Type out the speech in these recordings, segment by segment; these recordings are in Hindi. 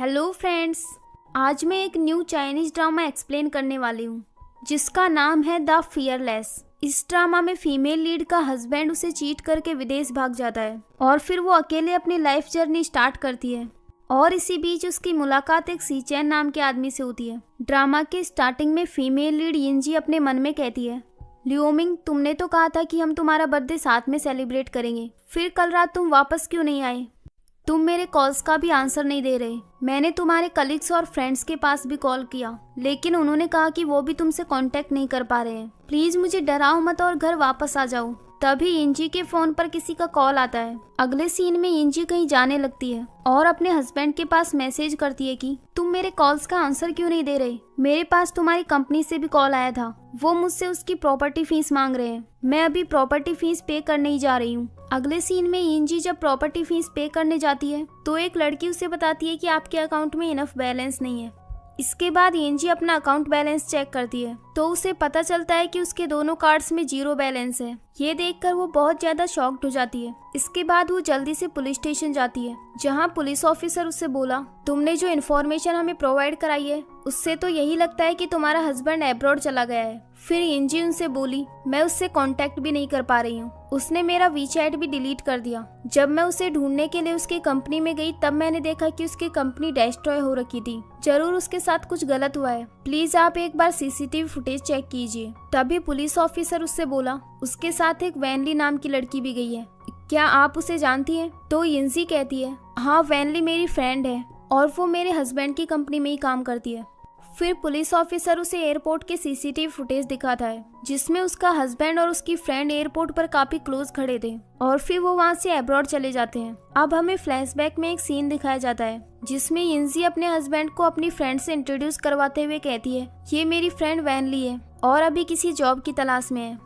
हेलो फ्रेंड्स, आज मैं एक न्यू चाइनीज ड्रामा एक्सप्लेन करने वाली हूँ जिसका नाम है द फियरलेस। इस ड्रामा में फीमेल लीड का हस्बैंड उसे चीट करके विदेश भाग जाता है और फिर वो अकेले अपनी लाइफ जर्नी स्टार्ट करती है और इसी बीच उसकी मुलाकात एक सीचैन नाम के आदमी से होती है। ड्रामा के स्टार्टिंग में फीमेल लीड यिनजी अपने मन में कहती है, लियोमिंग तुमने तो कहा था कि हम तुम्हारा बर्थडे साथ में सेलिब्रेट करेंगे, फिर कल रात तुम वापस क्यों नहीं आए? तुम मेरे कॉल्स का भी आंसर नहीं दे रहे। मैंने तुम्हारे कलीग्स और फ्रेंड्स के पास भी कॉल किया लेकिन उन्होंने कहा कि वो भी तुमसे कांटेक्ट नहीं कर पा रहे हैं। प्लीज मुझे डराओ मत और घर वापस आ जाओ। तभी यिनजी के फोन पर किसी का कॉल आता है। अगले सीन में यिनजी कहीं जाने लगती है और अपने हस्बैंड के पास मैसेज करती है कि तुम मेरे कॉल्स का आंसर क्यों नहीं दे रहे? मेरे पास तुम्हारी कंपनी से भी कॉल आया था, वो मुझसे उसकी प्रॉपर्टी फीस मांग रहे हैं। मैं अभी प्रॉपर्टी फीस पे करने ही जा रही हूँ। अगले सीन में यिनजी जब प्रॉपर्टी फीस पे करने जाती है तो एक लड़की उसे बताती है कि आपके अकाउंट में इनफ बैलेंस नहीं है। इसके बाद यिनजी अपना अकाउंट बैलेंस चेक करती है तो उसे पता चलता है कि उसके दोनों कार्ड्स में 0 बैलेंस है। ये देखकर वो बहुत ज्यादा शॉक्ड हो जाती है। इसके बाद वो जल्दी से पुलिस स्टेशन जाती है जहां पुलिस ऑफिसर उससे बोला, तुमने जो इन्फॉर्मेशन हमें प्रोवाइड कराई है उससे तो यही लगता है कि तुम्हारा हस्बैंड अब्रॉड चला गया है। फिर यिनजी उनसे बोली, मैं उससे कांटेक्ट भी नहीं कर पा रही हूँ, उसने मेरा वीचैट भी डिलीट कर दिया। जब मैं उसे ढूंढने के लिए उसकी कंपनी में गई तब मैंने देखा कि उसकी कंपनी डिस्ट्रॉय हो रखी थी। जरूर उसके साथ कुछ गलत हुआ है, प्लीज आप एक बार सीसीटीवी फुटेज चेक कीजिए। तभी पुलिस ऑफिसर उससे बोला, उसके साथ एक वैनली नाम की लड़की भी गई है, क्या आप उसे जानती हैं? तो यिनजी कहती है, हाँ वैनली मेरी फ्रेंड है और वो मेरे हस्बैंड की कंपनी में ही काम करती है। फिर पुलिस ऑफिसर उसे एयरपोर्ट के सीसीटीवी फुटेज दिखाता है जिसमें उसका हस्बैंड और उसकी फ्रेंड एयरपोर्ट पर काफी क्लोज खड़े थे और फिर वो वहाँ से अब्रॉड चले जाते हैं। अब हमें फ्लैशबैक में एक सीन दिखाया जाता है जिसमें यिनजी अपने हस्बैंड को अपनी फ्रेंड से इंट्रोड्यूस करवाते हुए कहती है, ये मेरी फ्रेंड वैनली है और अभी किसी जॉब की तलाश में है।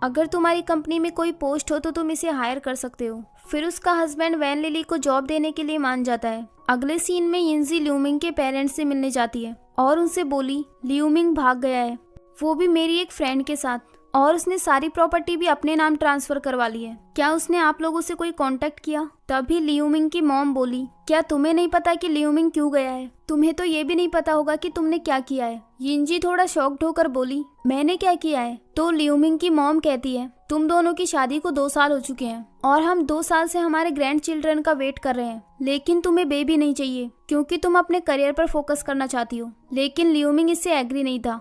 अगर तुम्हारी कंपनी में कोई पोस्ट हो तो तुम इसे हायर कर सकते हो। फिर उसका हस्बैंड वैनली को जॉब देने के लिए मान जाता है। अगले सीन में यिनजी लियोमिंग के पेरेंट्स से मिलने जाती है और उनसे बोली, लियोमिंग भाग गया है, वो भी मेरी एक फ्रेंड के साथ, और उसने सारी प्रॉपर्टी भी अपने नाम ट्रांसफर करवा ली है। क्या उसने आप लोगों से कोई कांटेक्ट किया? तभी लियोमिंग की मॉम बोली, क्या तुम्हें नहीं पता कि लियोमिंग क्यों गया है? तुम्हें तो ये भी नहीं पता होगा कि तुमने क्या किया है। यिनजी थोड़ा शॉक्ड होकर बोली, मैंने क्या किया है? तो लियोमिंग की मॉम कहती है, तुम दोनों की शादी को 2 साल हो चुके हैं और हम 2 साल से हमारे ग्रैंड चिल्ड्रन का वेट कर रहे हैं, लेकिन तुम्हें बेबी नहीं चाहिए क्योंकि तुम अपने करियर पर फोकस करना चाहती हो। लेकिन लियोमिंग इससे एग्री नहीं था।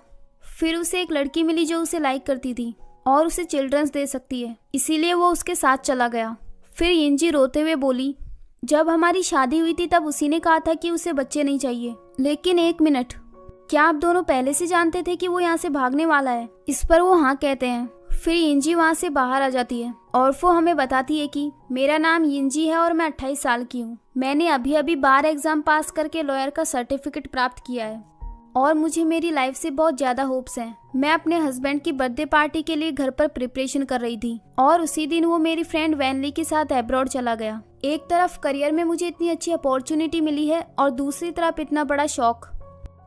फिर उसे एक लड़की मिली जो उसे लाइक करती थी और उसे चिल्ड्रंस दे सकती है, इसीलिए वो उसके साथ चला गया। फिर यिनजी रोते हुए बोली, जब हमारी शादी हुई थी तब उसी ने कहा था कि उसे बच्चे नहीं चाहिए, लेकिन एक मिनट, क्या आप दोनों पहले से जानते थे कि वो यहाँ से भागने वाला है? इस पर वो हाँ कहते हैं। फिर यिनजी वहाँ से बाहर आ जाती है और वो हमें बताती है कि मेरा नाम यिनजी है और मैं 28 साल की हूँ। मैंने अभी अभी बार एग्जाम पास करके लॉयर का सर्टिफिकेट प्राप्त किया है और मुझे मेरी लाइफ से बहुत ज्यादा होप्स हैं। मैं अपने हस्बैंड की बर्थडे पार्टी के लिए घर पर प्रिपरेशन कर रही थी और उसी दिन वो मेरी फ्रेंड वैनली के साथ अब्रॉड चला गया। एक तरफ करियर में मुझे इतनी अच्छी अपॉर्चुनिटी मिली है और दूसरी तरफ इतना बड़ा शौक।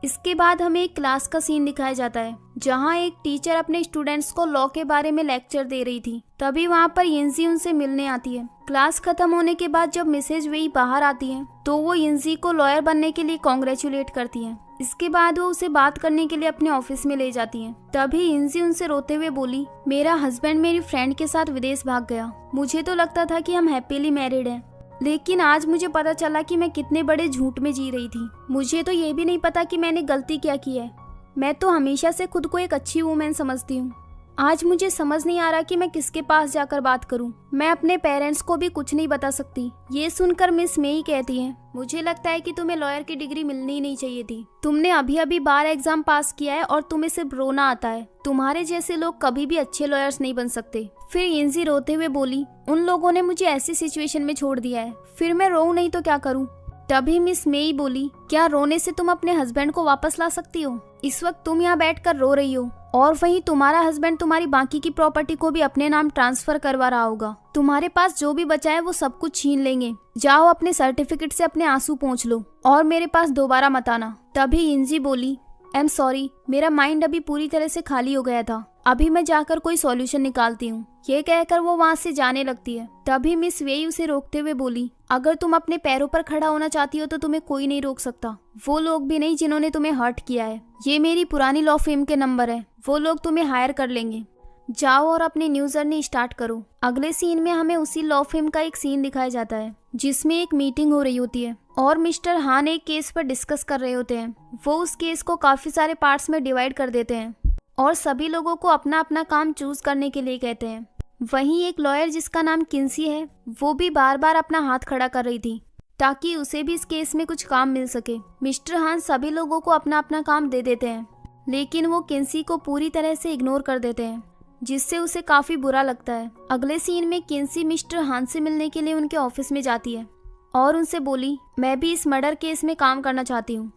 इसके बाद हमें एक क्लास का सीन दिखाया जाता है जहां एक टीचर अपने स्टूडेंट्स को लॉ के बारे में लेक्चर दे रही थी। तभी वहां पर यिनजी उनसे मिलने आती है। क्लास खत्म होने के बाद जब मिसेज वेई बाहर आती है तो वो यिनजी को लॉयर बनने के लिए कॉन्ग्रेचुलेट करती है। इसके बाद वो उसे बात करने के लिए अपने ऑफिस में ले जाती है। तभी यिनजी उनसे रोते हुए बोली, मेरा हस्बैंड मेरी फ्रेंड के साथ विदेश भाग गया। मुझे तो लगता था कि हम हैप्पीली मैरिड हैं, लेकिन आज मुझे पता चला कि मैं कितने बड़े झूठ में जी रही थी। मुझे तो ये भी नहीं पता कि मैंने गलती क्या की है। मैं तो हमेशा से खुद को एक अच्छी वुमेन समझती हूँ। आज मुझे समझ नहीं आ रहा कि मैं किसके पास जाकर बात करूं। मैं अपने पेरेंट्स को भी कुछ नहीं बता सकती। ये सुनकर मिस मेई कहती है, मुझे लगता है कि तुम्हें लॉयर की डिग्री मिलनी ही नहीं चाहिए थी। तुमने अभी अभी बार एग्जाम पास किया है और तुम्हें सिर्फ रोना आता है। तुम्हारे जैसे लोग कभी भी अच्छे लॉयर्स नहीं बन सकते। फिर यिनजी रोते हुए बोली, उन लोगों ने मुझे ऐसी सिचुएशन में छोड़ दिया है, फिर मैं रोऊं नहीं तो क्या करूं? तभी मिस मेई बोली, क्या रोने से तुम अपने हस्बैंड को वापस ला सकती हो? इस वक्त तुम यहाँ बैठकर रो रही हो और वहीं तुम्हारा हस्बैंड तुम्हारी बाकी की प्रॉपर्टी को भी अपने नाम ट्रांसफर करवा रहा होगा। तुम्हारे पास जो भी बचा है वो सब कुछ छीन लेंगे। जाओ अपने सर्टिफिकेट से अपने आंसू पोंछ लो और मेरे पास दोबारा मत आना। तभी यिनजी बोली, आई एम सॉरी, मेरा माइंड अभी पूरी तरह से खाली हो गया था, अभी मैं जाकर कोई सॉल्यूशन निकालती हूँ। ये कहकर वो वहाँ से जाने लगती है। तभी मिस वेई उसे रोकते हुए बोली, अगर तुम अपने पैरों पर खड़ा होना चाहती हो तो तुम्हें कोई नहीं रोक सकता, वो लोग भी नहीं जिन्होंने तुम्हें हर्ट किया है। ये मेरी पुरानी लॉ फर्म के नंबर है, वो लोग तुम्हें हायर कर लेंगे। जाओ और अपनी न्यू जर्नी स्टार्ट करो। अगले सीन में हमें उसी लॉ फर्म का एक सीन दिखाया जाता है जिसमें एक मीटिंग हो रही होती है और मिस्टर हान एक केस पर डिस्कस कर रहे होते हैं। वो उस केस को काफी सारे पार्ट्स में डिवाइड कर देते हैं और सभी लोगों को अपना अपना काम चूज करने के लिए कहते हैं। वहीं एक लॉयर जिसका नाम किंसी है, वो भी बार बार अपना हाथ खड़ा कर रही थी ताकि उसे भी इस केस में कुछ काम मिल सके। मिस्टर हान सभी लोगों को अपना अपना काम दे देते हैं, लेकिन वो किंसी को पूरी तरह से इग्नोर कर देते हैं, जिससे उसे काफी बुरा लगता है। अगले सीन में किंसी मिस्टर हान से मिलने के लिए उनके ऑफिस में जाती है और उनसे बोली, मैं भी इस मर्डर केस में काम करना चाहती हूँ।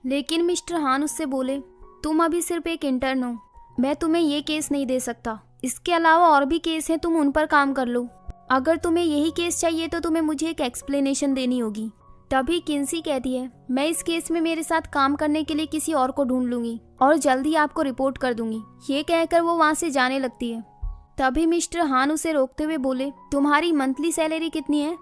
लेकिन मिस्टर हान उससे बोले, तुम अभी सिर्फ एक इंटर्न हो, मैं तुम्हें ये केस नहीं दे सकता। इसके अलावा और भी केस हैं, तुम उन पर काम कर लो। अगर तुम्हें यही केस चाहिए तो तुम्हें मुझे एक एक्सप्लेनेशन देनी होगी। तभी किंसी कहती है, मैं इस केस में मेरे साथ काम करने के लिए किसी और को ढूंढ लूंगी और जल्दी आपको रिपोर्ट कर दूंगी। ये कहकर वो वहाँ से जाने लगती है। तभी मिस्टर हान उसे रोकते हुए बोले, तुम्हारी मंथली सैलरी कितनी है?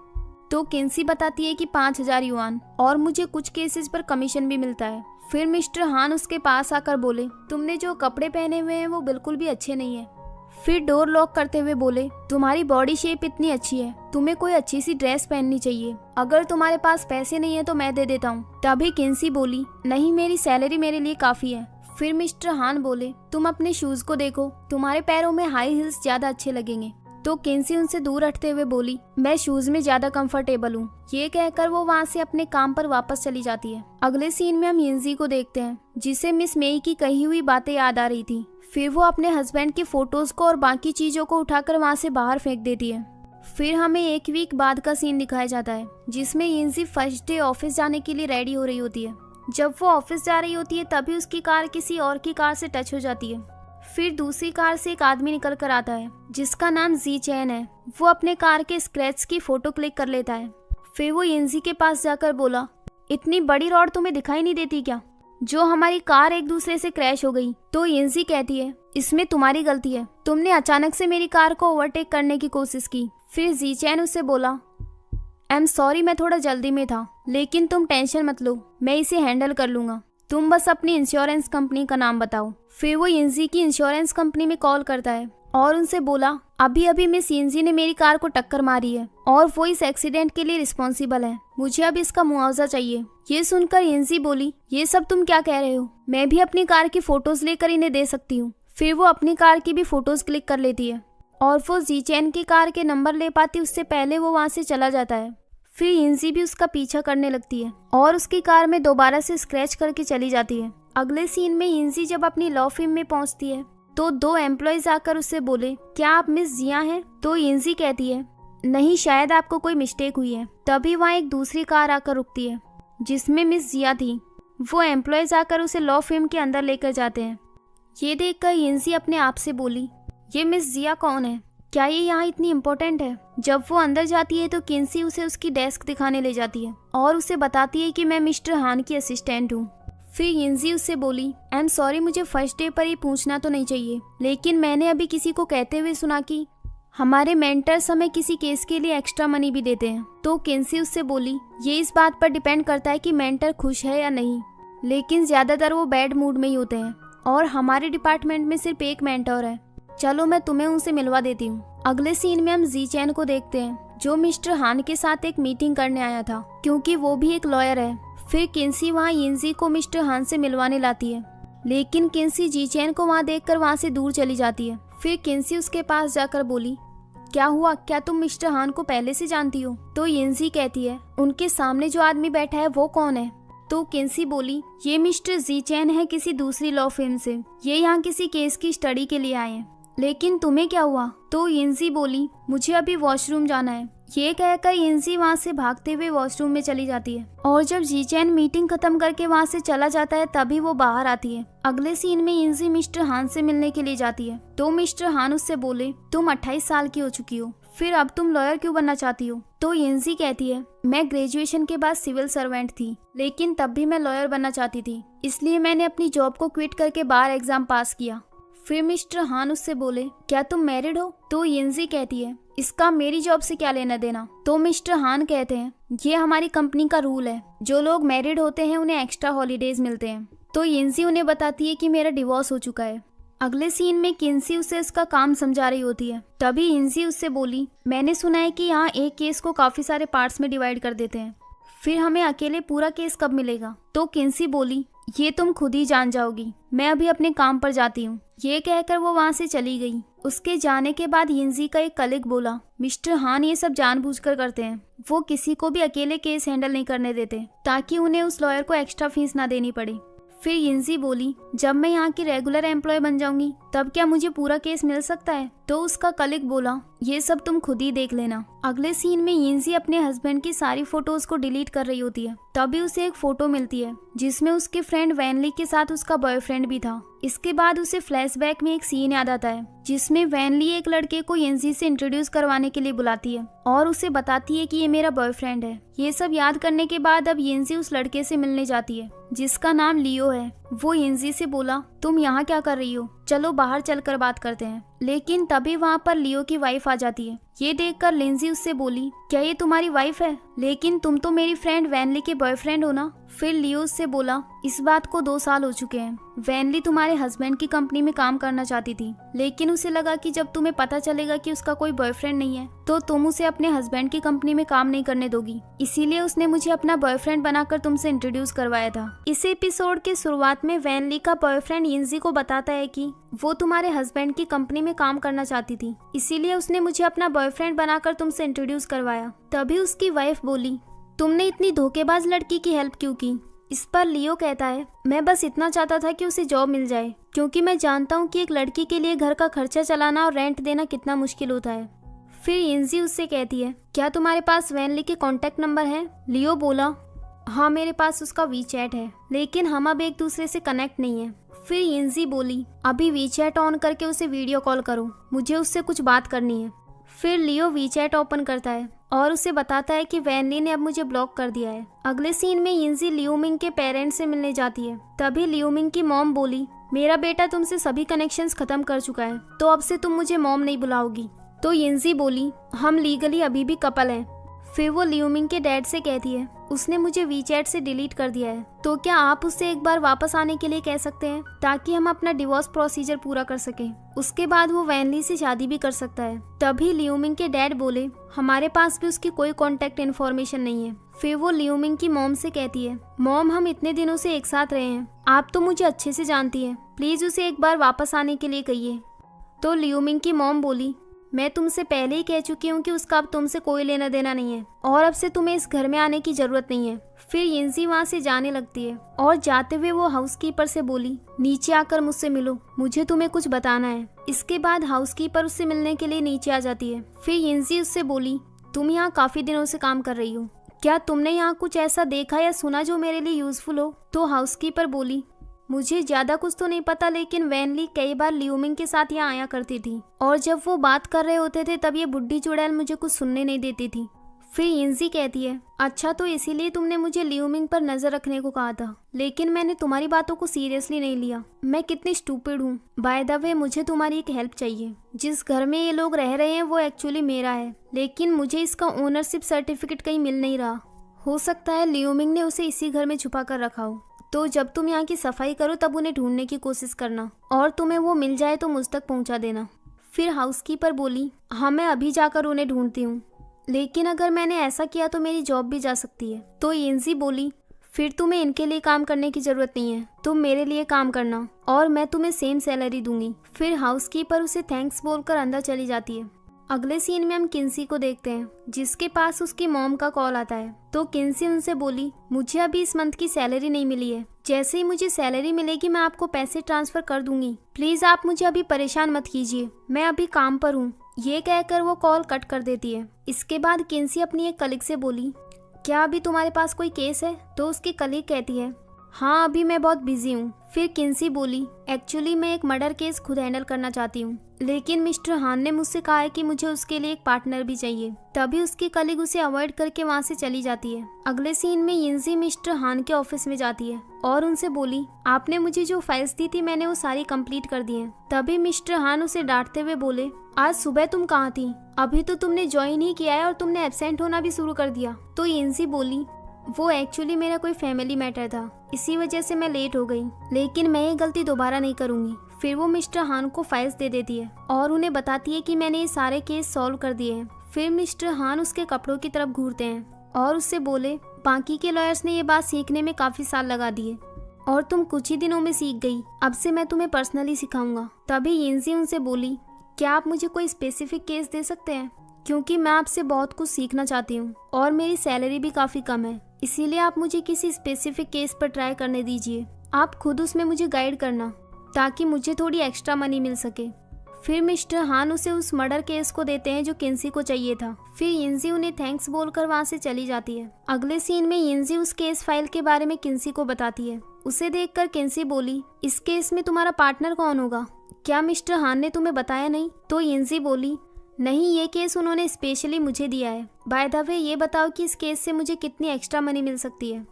तो किंसी बताती है कि 5000 युआन और मुझे कुछ केसेस पर कमीशन भी मिलता है। फिर मिस्टर हान उसके पास आकर बोले, तुमने जो कपड़े पहने हुए हैं वो बिल्कुल भी अच्छे नहीं है। फिर डोर लॉक करते हुए बोले, तुम्हारी बॉडी शेप इतनी अच्छी है, तुम्हें कोई अच्छी सी ड्रेस पहननी चाहिए। अगर तुम्हारे पास पैसे नहीं है तो मैं दे देता हूँ। तभी किंसी बोली, नहीं, मेरी सैलरी मेरे लिए काफी है। फिर मिस्टर हान बोले, तुम अपने शूज को देखो, तुम्हारे पैरों में हाई हील्स ज्यादा अच्छे लगेंगे। तो किंसी उनसे दूर हटते हुए बोली, मैं शूज में ज्यादा कंफर्टेबल हूँ। ये कहकर वो वहाँ से अपने काम पर वापस चली जाती है। अगले सीन में हम यिंजी को देखते हैं, जिसे मिस मेई की कही हुई बातें याद आ रही थी। फिर वो अपने हस्बैंड की फोटोज को और बाकी चीजों को उठाकर वहाँ से बाहर फेंक देती है। फिर हमें एक वीक बाद का सीन दिखाया जाता है, जिसमें यिंजी फर्स्ट डे ऑफिस जाने के लिए रेडी हो रही होती है। जब वो ऑफिस जा रही होती है तभी उसकी कार किसी और की कार से टच हो जाती है। फिर दूसरी कार से एक आदमी निकल कर आता है जिसका नाम जी चैन है। वो अपने कार के स्क्रैच की फोटो क्लिक कर लेता है। फिर वो यिंजी के पास जाकर बोला, इतनी बड़ी रॉड तुम्हें दिखाई नहीं देती क्या, जो हमारी कार एक दूसरे से क्रैश हो गई? तो यिंजी कहती है, इसमें तुम्हारी गलती है, तुमने अचानक से मेरी कार को ओवरटेक करने की कोशिश की। फिर जी चैन उससे बोला, आई एम सॉरी, मैं थोड़ा जल्दी में था, लेकिन तुम टेंशन मत लो, मैं इसे हैंडल कर लूंगा, तुम बस अपनी इंश्योरेंस कंपनी का नाम बताओ। फिर वो यिंजी की इंश्योरेंस कंपनी में कॉल करता है और उनसे बोला, अभी अभी मिस यिंजी ने मेरी कार को टक्कर मारी है और वो इस एक्सीडेंट के लिए रिस्पॉन्सिबल है, मुझे अब इसका मुआवजा चाहिए। ये सुनकर यिंजी बोली, ये सब तुम क्या कह रहे हो, मैं भी अपनी कार की फोटोज लेकर इन्हें दे सकती हूँ। फिर वो अपनी कार की भी फोटोज क्लिक कर लेती है और वो जी चैन की कार के नंबर ले पाती उससे पहले वो वहाँ से चला जाता है। फिर यिंजी भी उसका पीछा करने लगती है और उसकी कार में दोबारा से स्क्रैच करके चली जाती है। अगले सीन में यिंजी जब अपनी लॉ फर्म में पहुंचती है तो 2 एम्प्लॉयज आकर उससे बोले, क्या आप मिस जिया हैं? तो यिंजी कहती है, नहीं, शायद आपको कोई मिस्टेक हुई है। तभी वहाँ एक दूसरी कार आकर रुकती है जिसमें मिस जिया थी। वो एम्प्लॉयज आकर उसे लॉ फर्म के अंदर लेकर जाते हैं। ये देखकर यिंजी अपने आप से बोली, ये मिस जिया कौन है, क्या ये यहाँ इतनी इम्पोर्टेंट है? जब वो अंदर जाती है तो किंसी उसे उसकी डेस्क दिखाने ले जाती है और उसे बताती है कि मैं मिस्टर हान की असिस्टेंट हूँ। फिर यिंजी उससे बोली, आई एम सॉरी, मुझे फर्स्ट डे पर ही पूछना तो नहीं चाहिए, लेकिन मैंने अभी किसी को कहते हुए सुना कि हमारे मेंटर्स हमें किसी केस के लिए एक्स्ट्रा मनी भी देते हैं। तो किंसी उससे बोली, ये इस बात पर डिपेंड करता है कि मेंटर खुश है या नहीं, लेकिन ज्यादातर वो बैड मूड में ही होते हैं और हमारे डिपार्टमेंट में सिर्फ एक मेंटर है, चलो मैं तुम्हें उनसे मिलवा देती हूँ। अगले सीन में हम जी चैन को देखते हैं, जो मिस्टर हान के साथ एक मीटिंग करने आया था, क्योंकि वो भी एक लॉयर है। फिर किंसी वहाँ यिंजी को मिस्टर हान से मिलवाने लाती है, लेकिन किंसी जी चैन को वहाँ देखकर वहाँ से दूर चली जाती है। फिर किंसी उसके पास जाकर बोली, क्या हुआ, क्या तुम मिस्टर हान को पहले से जानती हो? तो यिंजी कहती है, उनके सामने जो आदमी बैठा है वो कौन है? तो किंसी बोली, ये मिस्टर जी चैन है किसी दूसरी लॉ फर्म से, ये यहाँ किसी केस की स्टडी के लिए आए हैं। लेकिन तुम्हें क्या हुआ? तो यिंजी बोली, मुझे अभी वॉशरूम जाना है। ये कहकर यिंजी वहाँ से भागते हुए वॉशरूम में चली जाती है और जब जी चैन मीटिंग खत्म करके वहाँ से चला जाता है तभी वो बाहर आती है। अगले सीन में यिंजी मिस्टर हान से मिलने के लिए जाती है तो मिस्टर हान उससे बोले, तुम 28 साल की हो चुकी हो, फिर अब तुम लॉयर क्यों बनना चाहती हो? तो यिंजी कहती है, मैं ग्रेजुएशन के बाद सिविल सर्वेंट थी, लेकिन तब भी मैं लॉयर बनना चाहती थी, इसलिए मैंने अपनी जॉब को क्विट करके बार एग्जाम पास किया। फिर मिस्टर हान उससे बोले, क्या तुम मैरिड हो? तो यिंजी कहती है, इसका मेरी जॉब से क्या लेना देना। तो मिस्टर हान कहते हैं ये हमारी कंपनी का रूल है, जो लोग मैरिड होते हैं उन्हें एक्स्ट्रा हॉलीडेज मिलते हैं। तो यिनजी उन्हें बताती है कि मेरा डिवोर्स हो चुका है। अगले सीन में किन्सी उसे इसका काम समझा रही होती है। तभी यिनजी उससे बोली, मैंने सुना है कि यहाँ एक केस को काफी सारे पार्ट्स में डिवाइड कर देते हैं, फिर हमें अकेले पूरा केस कब मिलेगा। तो किन्सी बोली, ये तुम खुद ही जान जाओगी, मैं अभी अपने काम पर जाती हूँ। ये कहकर वो वहाँ से चली गई। उसके जाने के बाद यिनजी का एक कलीग बोला, मिस्टर हान ये सब जानबूझकर करते हैं, वो किसी को भी अकेले केस हैंडल नहीं करने देते ताकि उन्हें उस लॉयर को एक्स्ट्रा फीस ना देनी पड़े। फिर यिनजी बोली, जब मैं यहाँ की रेगुलर एम्प्लॉय बन जाऊंगी तब क्या मुझे पूरा केस मिल सकता है। तो उसका कलीग बोला, ये सब तुम खुद ही देख लेना। अगले सीन में यिनजी अपने हस्बैंड की सारी फोटोज को डिलीट कर रही होती है। तभी उसे एक फोटो मिलती है जिसमें उसके फ्रेंड वैनली के साथ उसका बॉयफ्रेंड भी था। इसके बाद उसे फ्लैशबैक में एक सीन याद आता है जिसमें वैनली एक लड़के को यिनजी से इंट्रोड्यूस करवाने के लिए बुलाती है और उसे बताती है कि ये मेरा बॉयफ्रेंड है। ये सब याद करने के बाद अब यिनजी उस लड़के से मिलने जाती है जिसका नाम लियो है। वो यिनजी से बोला, तुम यहाँ क्या कर रही हो, चलो बाहर चलकर बात करते हैं। लेकिन तभी वहाँ पर लियो की वाइफ आ जाती है। ये देखकर लिंजी उससे बोली, क्या ये तुम्हारी वाइफ है? लेकिन तुम तो मेरी फ्रेंड वैनली के बॉयफ्रेंड हो ना। फिर लियो उससे बोला, इस बात को 2 साल हो चुके हैं। वैनली तुम्हारे हस्बैंड की कंपनी में काम करना चाहती थी, लेकिन उसे लगा कि जब तुम्हें पता चलेगा कि उसका कोई बॉयफ्रेंड नहीं है तो तुम उसे अपने हस्बैंड की कंपनी में काम नहीं करने दोगी। इसीलिए उसने मुझे अपना बॉयफ्रेंड बनाकर तुमसे इंट्रोड्यूस करवाया था। इस एपिसोड के शुरुआत में वैनली का बॉयफ्रेंड यिनजी को बताता है कि वो तुम्हारे हस्बैंड की कंपनी में काम करना चाहती थी, इसीलिए उसने मुझे अपना बॉयफ्रेंड बनाकर तुमसे इंट्रोड्यूस करवाया। तभी उसकी वाइफ बोली, तुमने इतनी धोखेबाज लड़की की हेल्प क्यों की? इस पर लियो कहता है, मैं बस इतना चाहता था कि उसे जॉब मिल जाए, क्योंकि मैं जानता हूँ कि एक लड़की के लिए घर का खर्चा चलाना और रेंट देना कितना मुश्किल होता है। फिर यिनजी उससे कहती है, क्या तुम्हारे पास वैनली के कॉन्टेक्ट नंबर है? लियो बोला, हाँ मेरे पास उसका वीचैट है, लेकिन हम अब एक दूसरे से कनेक्ट नहीं है। फिर यिनजी बोली, अभी वीचैट ऑन करके उसे वीडियो कॉल करो, मुझे उससे कुछ बात करनी है। फिर लियो वीचैट ओपन करता है और उसे बताता है कि वैनली ने अब मुझे ब्लॉक कर दिया है। अगले सीन में यिनजी लियो मिंग के पेरेंट्स से मिलने जाती है। तभी लियो मिंग की मॉम बोली, मेरा बेटा तुमसे सभी कनेक्शंस खत्म कर चुका है, तो अब से तुम मुझे मॉम नहीं बुलाओगी। तो यिनजी बोली, हम लीगली अभी भी कपल हैं। फिर वो लियो मिंग के डैड से कहती है, उसने मुझे वीचैट से डिलीट कर दिया है, तो क्या आप उससे एक बार वापस आने के लिए कह सकते हैं ताकि हम अपना डिवोर्स प्रोसीजर पूरा कर सकें। उसके बाद वो वैनली से शादी भी कर सकता है। तभी लियो मिंग के डैड बोले, हमारे पास भी उसकी कोई कॉन्टेक्ट इन्फॉर्मेशन नहीं है। फिर वो लियो मिंग की मॉम से कहती है, मॉम हम इतने दिनों से एक साथ रहे हैं, आप तो मुझे अच्छे से जानती हैं, प्लीज उसे एक बार वापस आने के लिए कहिए। तो लियो मिंग की मॉम बोली, मैं तुमसे पहले ही कह चुकी हूँ कि उसका अब तुमसे कोई लेना देना नहीं है और अब से तुम्हें इस घर में आने की जरूरत नहीं है। फिर यिनजी वहाँ से जाने लगती है और जाते हुए वो हाउसकीपर से बोली, नीचे आकर मुझसे मिलो, मुझे तुम्हें कुछ बताना है। इसके बाद हाउसकीपर उससे मिलने के लिए नीचे आ जाती है। फिर यिनजी उससे बोली, तुम यहाँ काफी दिनों से काम कर रही हो, क्या तुमने यहाँ कुछ ऐसा देखा या सुना जो मेरे लिए यूजफुल हो? तो हाउसकीपर बोली, मुझे ज्यादा कुछ तो नहीं पता, लेकिन वैनली कई बार लियो मिंग के साथ यहाँ आया करती थी और जब वो बात कर रहे होते थे तब ये बुढ़ी चुड़ैल मुझे कुछ सुनने नहीं देती थी। फिर यिनजी कहती है, अच्छा तो इसीलिए तुमने मुझे लियो मिंग पर नजर रखने को कहा था, लेकिन मैंने तुम्हारी बातों को सीरियसली नहीं लिया। मैं कितनी स्टूपिड हूँ। बाय द वे मुझे तुम्हारी एक हेल्प चाहिए। जिस घर में ये लोग रह रहे हैं वो एक्चुअली मेरा है, लेकिन मुझे इसका ओनरशिप सर्टिफिकेट कहीं मिल नहीं रहा। हो सकता है लियो मिंग ने उसे इसी घर में छुपा कर रखा हो। तो जब तुम यहाँ की सफाई करो तब उन्हें ढूंढने की कोशिश करना और तुम्हें वो मिल जाए तो मुझ तक पहुँचा देना। फिर हाउसकीपर बोली, हाँ मैं अभी जाकर उन्हें ढूंढती हूँ, लेकिन अगर मैंने ऐसा किया तो मेरी जॉब भी जा सकती है। तो यिनजी बोली, फिर तुम्हें इनके लिए काम करने की जरूरत नहीं है, तुम मेरे लिए काम करना और मैं तुम्हें सेम सैलरी दूंगी। फिर हाउसकीपर उसे थैंक्स बोलकर अंदर चली जाती है। अगले सीन में हम किन्सी को देखते हैं जिसके पास उसकी मॉम का कॉल आता है। तो किन्सी उनसे बोली, मुझे अभी इस मंथ की सैलरी नहीं मिली है, जैसे ही मुझे सैलरी मिलेगी मैं आपको पैसे ट्रांसफर कर दूंगी, प्लीज आप मुझे अभी परेशान मत कीजिए, मैं अभी काम पर हूँ। ये कहकर वो कॉल कट कर देती है। इसके बाद किन्सी अपनी एक कलीग से बोली, क्या अभी तुम्हारे पास कोई केस है? तो उसकी कलीग कहती है, हाँ अभी मैं बहुत बिजी हूँ। फिर किन्सी बोली, एक्चुअली मैं एक मर्डर केस खुद हैंडल करना चाहती हूँ, लेकिन मिस्टर हान ने मुझसे कहा है कि मुझे उसके लिए एक पार्टनर भी चाहिए। तभी उसकी कलीग उसे अवॉइड करके वहाँ से चली जाती है। अगले सीन में यिनजी मिस्टर हान के ऑफिस में जाती है और उनसे बोली, आपने मुझे जो फाइल्स दी थी मैंने वो सारी कंप्लीट कर दी हैं। तभी मिस्टर हान उसे डांटते हुए बोले, आज सुबह तुम कहाँ थी? अभी तो तुमने ज्वाइन ही किया है और तुमने एब्सेंट होना भी शुरू कर दिया। तो यिनजी बोली, वो एक्चुअली मेरा कोई फैमिली मैटर था, इसी वजह से मैं लेट हो गई, लेकिन मैं ये गलती दोबारा नहीं करूंगी। फिर वो मिस्टर हान को फाइल्स दे देती है और उन्हें बताती है कि मैंने ये सारे केस सॉल्व कर दिए हैं। फिर मिस्टर हान उसके कपड़ों की तरफ घूरते हैं और उससे बोले, बाकी के लॉयर्स ने ये बात सीखने में काफी साल लगा दिए और तुम कुछ ही दिनों में सीख गई, अब से मैं तुम्हें पर्सनली सिखाऊंगा। तभी यिनजी उनसे बोली, क्या आप मुझे कोई स्पेसिफिक केस दे सकते हैं, क्योंकि मैं आपसे बहुत कुछ सीखना चाहती हूँ और मेरी सैलरी भी काफी कम है, इसीलिए आप मुझे किसी स्पेसिफिक केस पर ट्राई करने दीजिए। आप खुद उसमें मुझे गाइड करना ताकि मुझे थोड़ी एक्स्ट्रा मनी मिल सके। फिर मिस्टर हान उसे उस मर्डर केस को देते हैं जो किन्सी को चाहिए था। फिर यिनजी उन्हें थैंक्स बोलकर वहाँ से चली जाती है। अगले सीन में यिनजी उस केस फाइल के बारे में किन्सी को बताती है। उसे देखकर किन्सी बोली, इस केस में तुम्हारा पार्टनर कौन होगा? क्या मिस्टर हान ने तुम्हें बताया नहीं? तो यिनजी बोली, नहीं, ये केस उन्होंने स्पेशली मुझे दिया है। बाय द वे ये बताओ कि इस केस से मुझे कितनी एक्स्ट्रा मनी मिल सकती है?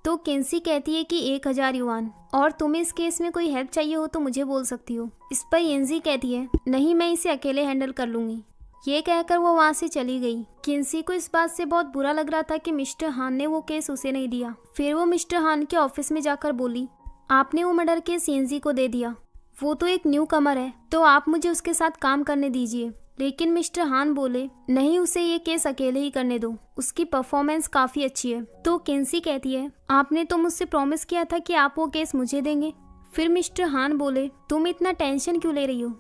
तो किन्सी कहती है कि 1000 युआन, और तुम्हें इस केस में कोई हेल्प चाहिए हो तो मुझे बोल सकती हो। इस पर यिनजी कहती है, नहीं मैं इसे अकेले हैंडल कर लूंगी। ये कहकर वो वहाँ से चली गई। किन्सी को इस बात से बहुत बुरा लग रहा था कि मिस्टर हान ने वो केस उसे नहीं दिया। फिर वो मिस्टर हान के ऑफिस में जाकर बोली, आपने वो मर्डर केस यिनजी को दे दिया, वो तो एक न्यू कमर है, तो आप मुझे उसके साथ काम करने दीजिए। लेकिन मिस्टर हान बोले, नहीं, उसे ये केस अकेले ही करने दो, उसकी परफॉर्मेंस काफी अच्छी है। तो किन्सी कहती है, आपने तो मुझसे प्रॉमिस किया था कि आप वो केस मुझे देंगे। फिर मिस्टर हान बोले, तुम इतना टेंशन क्यों ले रही हो,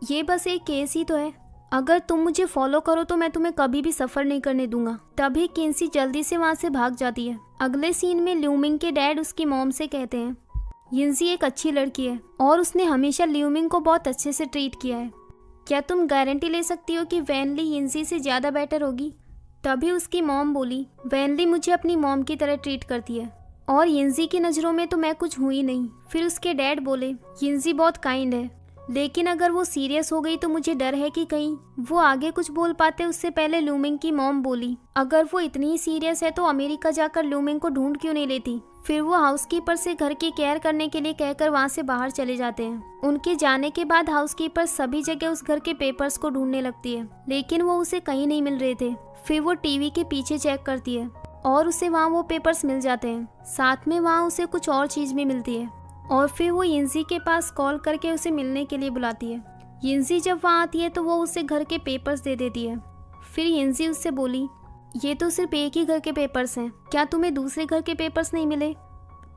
ये बस एक केस ही तो है, अगर तुम मुझे फॉलो करो तो मैं तुम्हें कभी भी सफर नहीं करने दूंगा। तभी किन्सी जल्दी से वहाँ से भाग जाती है। अगले सीन में ल्यूमिंग के डैड उसकी मॉम से कहते हैं, यिनजी एक अच्छी लड़की है और उसने हमेशा ल्यूमिंग को बहुत अच्छे से ट्रीट किया है, क्या तुम गारंटी ले सकती हो कि वैनली यिनजी से ज़्यादा बेटर होगी? तभी उसकी मॉम बोली, वैनली मुझे अपनी मॉम की तरह ट्रीट करती है और यिनजी की नज़रों में तो मैं कुछ हुई नहीं। फिर उसके डैड बोले, यिनजी बहुत काइंड है, लेकिन अगर वो सीरियस हो गई तो मुझे डर है कि कहीं वो आगे कुछ बोल पाते। उससे पहले ल्यूमिंग की मॉम बोली, अगर वो इतनी ही सीरियस है तो अमेरिका जाकर ल्यूमिंग को ढूंढ क्यों नहीं लेती? फिर वो हाउसकीपर से घर की केयर करने के लिए कहकर वहाँ से बाहर चले जाते हैं। उनके जाने के बाद हाउसकीपर सभी जगह उस घर के पेपर्स को ढूंढने लगती है, लेकिन वो उसे कहीं नहीं मिल रहे थे। फिर वो टीवी के पीछे चेक करती है और उसे वहाँ वो पेपर्स मिल जाते हैं, साथ में वहाँ उसे कुछ और चीज भी मिलती है और फिर वो यिनजी के पास कॉल करके उसे मिलने के लिए बुलाती है। यिनजी जब वहाँ आती है तो वो उसे घर के पेपर्स दे देती है। फिर यिनजी उससे बोली, ये तो सिर्फ एक ही घर के पेपर्स हैं, क्या तुम्हें दूसरे घर के पेपर्स नहीं मिले?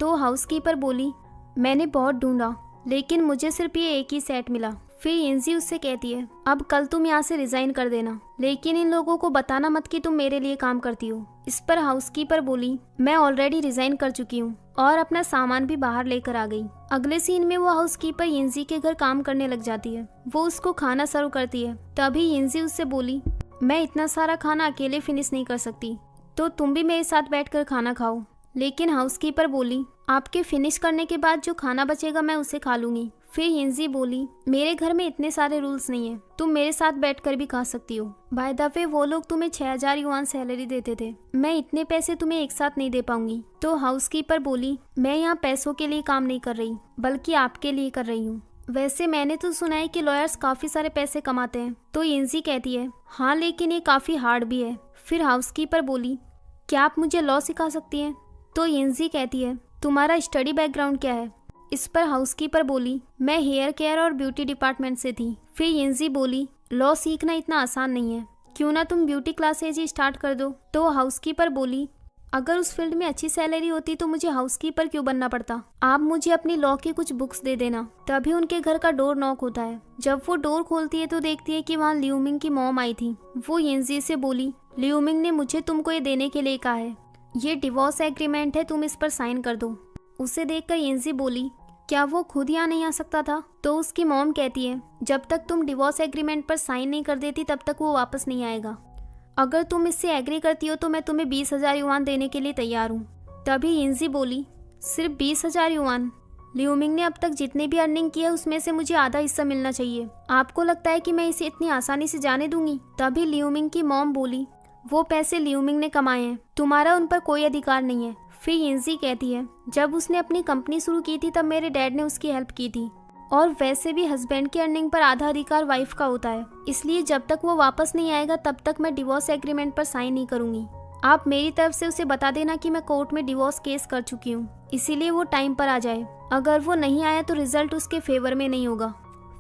तो हाउसकीपर बोली, मैंने बहुत ढूंढा लेकिन मुझे सिर्फ ये एक ही सेट मिला। फिर यिनजी उससे कहती है, अब कल तुम यहाँ से रिजाइन कर देना, लेकिन इन लोगों को बताना मत कि तुम मेरे लिए काम करती हो। इस पर हाउसकीपर बोली, मैं ऑलरेडी रिजाइन कर चुकी हूँ और अपना सामान भी बाहर लेकर आ गई। अगले सीन में वो हाउसकीपर यिनजी के घर काम करने लग जाती है। वो उसको खाना सर्व करती है। तभी यिनजी उससे बोली, मैं इतना सारा खाना अकेले फिनिश नहीं कर सकती, तो तुम भी मेरे साथ बैठकर खाना खाओ। लेकिन हाउसकीपर बोली, आपके फिनिश करने के बाद जो खाना बचेगा मैं उसे खा लूंगी। फिर यिनजी बोली, मेरे घर में इतने सारे रूल्स नहीं है, तुम मेरे साथ बैठकर भी खा सकती हो। बाय द वे वो लोग तुम्हें 6000 युआन सैलरी देते थे, मैं इतने पैसे तुम्हें एक साथ नहीं दे पाऊंगी। तो हाउसकीपर बोली, मैं यहाँ पैसों के लिए काम नहीं कर रही, बल्कि आपके लिए कर रही हूँ। वैसे मैंने तो सुना है कि लॉयर्स काफी सारे पैसे कमाते हैं। तो यिनजी कहती है, हाँ लेकिन ये काफी हार्ड भी है। फिर हाउसकीपर बोली, क्या आप मुझे लॉ सिखा सकती हैं? तो यिनजी कहती है, तुम्हारा स्टडी बैकग्राउंड क्या है? इस पर हाउसकीपर बोली, मैं हेयर केयर और ब्यूटी डिपार्टमेंट से थी। फिर यिनजी बोली, लॉ सीखना इतना आसान नहीं है, क्यों ना तुम ब्यूटी क्लासेज ही स्टार्ट कर दो। तो हाउसकीपर बोली, अगर उस फील्ड में अच्छी सैलरी होती तो मुझे हाउसकीपर क्यों बनना पड़ता? आप मुझे अपनी लॉ की कुछ बुक्स दे देना। तभी उनके घर का डोर नॉक होता है। जब वो डोर खोलती है तो देखती है कि वहाँ ल्यूमिंग की मॉम आई थी। वो यिनजी से बोली, ल्यूमिंग ने मुझे तुमको ये देने के लिए कहा है, ये डिवोर्स एग्रीमेंट है, तुम इस पर साइन कर दो। उसे देखकर यिनजी बोली, क्या वो खुद यहाँ नहीं आ सकता था? तो उसकी मॉम कहती है, जब तक तुम डिवोर्स एग्रीमेंट पर साइन नहीं कर देती तब तक वो वापस नहीं आएगा। अगर तुम इससे एग्री करती हो तो मैं तुम्हें 20,000 युआन देने के लिए तैयार हूँ। तभी यिनजी बोली, सिर्फ 20,000 युआन। लियोमिंग ने अब तक जितने भी अर्निंग की है उसमें से मुझे आधा हिस्सा मिलना चाहिए। आपको लगता है कि मैं इसे इतनी आसानी से जाने दूंगी? तभी लियोमिंग की मॉम बोली, वो पैसे लियोमिंग ने कमाए हैं, तुम्हारा उन पर कोई अधिकार नहीं है। फिर यिनज़ी कहती है, जब उसने अपनी कंपनी शुरू की थी तब मेरे डैड ने उसकी हेल्प की थी, और वैसे भी हस्बैंड की अर्निंग पर आधा अधिकार वाइफ का होता है, इसलिए जब तक वो वापस नहीं आएगा तब तक मैं डिवोर्स एग्रीमेंट पर साइन नहीं करूंगी। आप मेरी तरफ से उसे बता देना कि मैं कोर्ट में डिवोर्स केस कर चुकी हूँ, इसीलिए वो टाइम पर आ जाए। अगर वो नहीं आया तो रिजल्ट उसके फेवर में नहीं होगा।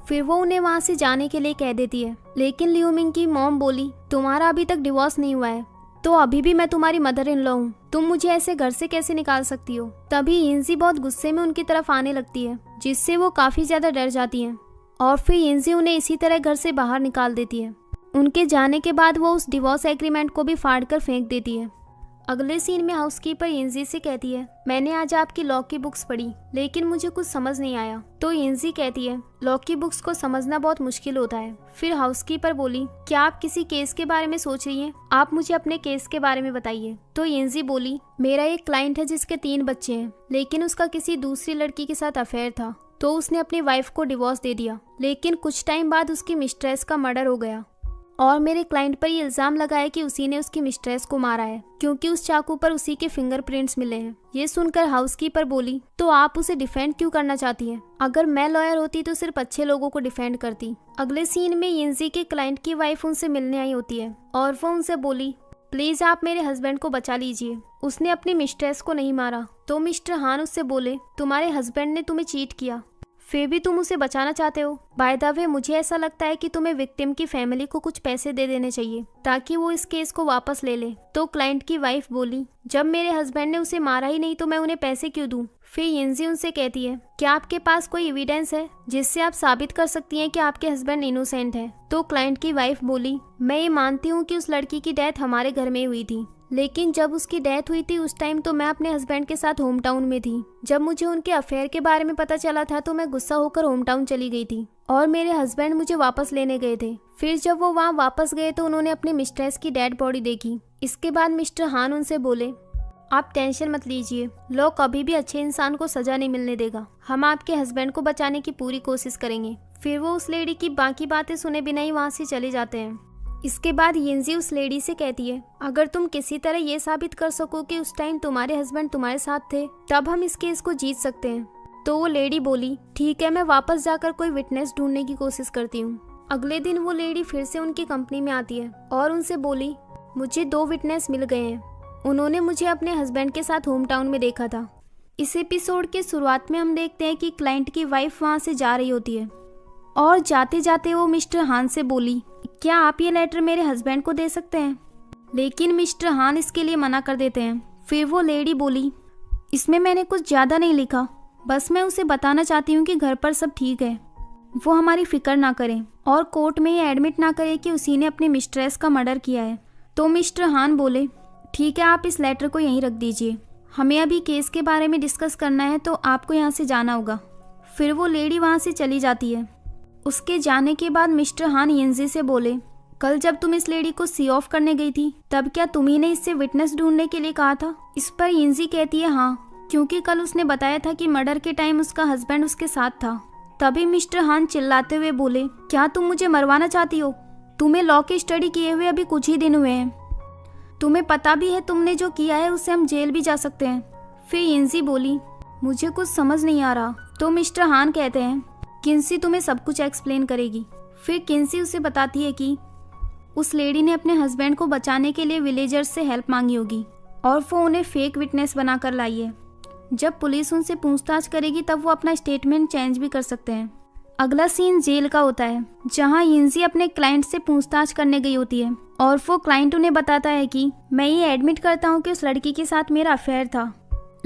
फिर वो उन्हें वहाँ से जाने के लिए कह देती है, लेकिन लियोमिंग की मॉम बोली, तुम्हारा अभी तक डिवोर्स नहीं हुआ है तो अभी भी मैं तुम्हारी मदर इन लॉ हूँ, तुम मुझे ऐसे घर से कैसे निकाल सकती हो। तभी यिनज़ी बहुत गुस्से में उनकी तरफ आने लगती है, जिससे वो काफी ज्यादा डर जाती हैं, और फिर यिनज़ी उन्हें इसी तरह घर से बाहर निकाल देती है। उनके जाने के बाद वो उस डिवोर्स एग्रीमेंट को भी फाड़ कर फेंक देती है। अगले सीन में हाउसकीपर यिनज़ी से कहती है, मैंने आज आपकी लॉ की बुक्स पढ़ी लेकिन मुझे कुछ समझ नहीं आया। तो यिनज़ी कहती है, लॉ की बुक्स को समझना बहुत मुश्किल होता है। फिर हाउसकीपर बोली, क्या आप किसी केस के बारे में सोच रही हैं? आप मुझे अपने केस के बारे में बताइए। तो यिनज़ी बोली, मेरा एक क्लाइंट है जिसके 3 बच्चे हैं, लेकिन उसका किसी दूसरी लड़की के साथ अफेयर था, तो उसने अपनी वाइफ को डिवोर्स दे दिया, लेकिन कुछ टाइम बाद उसकी मिस्ट्रेस का मर्डर हो गया, और मेरे क्लाइंट पर ये इल्जाम लगाया कि उसी ने उसकी मिस्ट्रेस को मारा है, क्योंकि उस चाकू पर उसी के फिंगरप्रिंट्स मिले हैं। ये सुनकर हाउसकीपर बोली, तो आप उसे डिफेंड क्यों करना चाहती हैं? अगर मैं लॉयर होती तो सिर्फ अच्छे लोगों को डिफेंड करती। अगले सीन में यिनज़ी के क्लाइंट की वाइफ उनसे मिलने आई होती है, और वो उनसे बोली, प्लीज आप मेरे हस्बैंड को बचा लीजिए, उसने अपनी मिस्ट्रेस को नहीं मारा। तो मिस्टर हान उससे बोले, तुम्हारे हस्बैंड ने तुम्हें चीट किया, फिर भी तुम उसे बचाना चाहते हो। बाय द वे, मुझे ऐसा लगता है कि तुम्हें विक्टिम की फैमिली को कुछ पैसे दे देने चाहिए ताकि वो इस केस को वापस ले ले। तो क्लाइंट की वाइफ बोली, जब मेरे हस्बैंड ने उसे मारा ही नहीं तो मैं उन्हें पैसे क्यों दूं? फिर यिनज़ी उनसे कहती है, क्या आपके पास कोई एविडेंस है जिससे आप साबित कर सकती हैं कि आपके हस्बैंड इनोसेंट है? तो क्लाइंट की वाइफ बोली, मैं ये मानती हूँ कि उस लड़की की डेथ हमारे घर में हुई थी, लेकिन जब उसकी डेथ हुई थी उस टाइम तो मैं अपने हस्बैंड के साथ होम टाउन में थी। जब मुझे उनके अफेयर के बारे में पता चला था तो मैं गुस्सा होकर होम टाउन चली गई थी, और मेरे हस्बैंड मुझे वापस लेने गए थे। फिर जब वो वहाँ वापस गए तो उन्होंने अपनी मिस्ट्रेस की डेड बॉडी देखी। इसके बाद मिस्टर हान उनसे बोले, आप टेंशन मत लीजिए, लॉ कभी भी अच्छे इंसान को सजा नहीं मिलने देगा, हम आपके हस्बैंड को बचाने की पूरी कोशिश करेंगे। फिर वो उस लेडी की बाकी बातें सुने बिना ही वहाँ से चले जाते हैं। इसके बाद यिनज़ी उस लेडी से कहती है, अगर तुम किसी तरह ये साबित कर सको कि उस टाइम तुम्हारे हस्बैंड तुम्हारे साथ थे तब हम इस केस को जीत सकते हैं। तो वो लेडी बोली, ठीक है, मैं वापस जाकर कोई विटनेस ढूंढने की कोशिश करती हूँ। अगले दिन वो लेडी फिर से उनकी कंपनी में आती है और उनसे बोली, मुझे 2 विटनेस मिल गए हैं, उन्होंने मुझे अपने हस्बैंड के साथ होम टाउन में देखा था। इस एपिसोड के शुरुआत में हम देखते हैं कि क्लाइंट की वाइफ वहाँ से जा रही होती है, और जाते जाते वो मिस्टर हान से बोली, क्या आप ये लेटर मेरे हस्बैंड को दे सकते हैं? लेकिन मिस्टर हान इसके लिए मना कर देते हैं। फिर वो लेडी बोली, इसमें मैंने कुछ ज़्यादा नहीं लिखा, बस मैं उसे बताना चाहती हूँ कि घर पर सब ठीक है, वो हमारी फिक्र ना करें और कोर्ट में ये एडमिट ना करें कि उसी ने अपनी मिस्ट्रेस का मर्डर किया है। तो मिस्टर हान बोले, ठीक है, आप इस लेटर को यहीं रख दीजिए, हमें अभी केस के बारे में डिस्कस करना है तो आपको यहाँ से जाना होगा। फिर वो लेडी वहाँ से चली जाती है। उसके जाने के बाद मिस्टर हान यिनज़ी से बोले, कल जब तुम इस लेडी को सी ऑफ करने गई थी तब क्या तुम्ही ने इससे विटनेस ढूंढने के लिए कहा था? इस पर यिनज़ी कहती है, हाँ, क्योंकि कल उसने बताया था कि मर्डर के टाइम उसका हस्बैंड उसके साथ था। तभी मिस्टर हान चिल्लाते हुए बोले, क्या तुम मुझे मरवाना चाहती हो? तुम्हें लॉ की स्टडी किए हुए अभी कुछ ही दिन हुए हैं, तुम्हें पता भी है तुमने जो किया है उससे हम जेल भी जा सकते हैं। फिर यिनज़ी बोली, मुझे कुछ समझ नहीं आ रहा। तो मिस्टर हान कहते हैं, किन्सी तुम्हें सब कुछ एक्सप्लेन करेगी। फिर किन्सी उसे बताती है कि उस लेडी ने अपने हस्बैंड को बचाने के लिए विलेजर्स से हेल्प मांगी होगी और वो उन्हें फेक विटनेस बनाकर लाई है। जब पुलिस उनसे पूछताछ करेगी तब वो अपना स्टेटमेंट चेंज भी कर सकते हैं। अगला सीन जेल का होता है, जहां यिनज़ी अपने क्लाइंट से पूछताछ करने गई होती है और वो क्लाइंट उन्हें बताता है कि मैं ये एडमिट करता हूँ कि उस लड़की के साथ मेरा अफेयर था,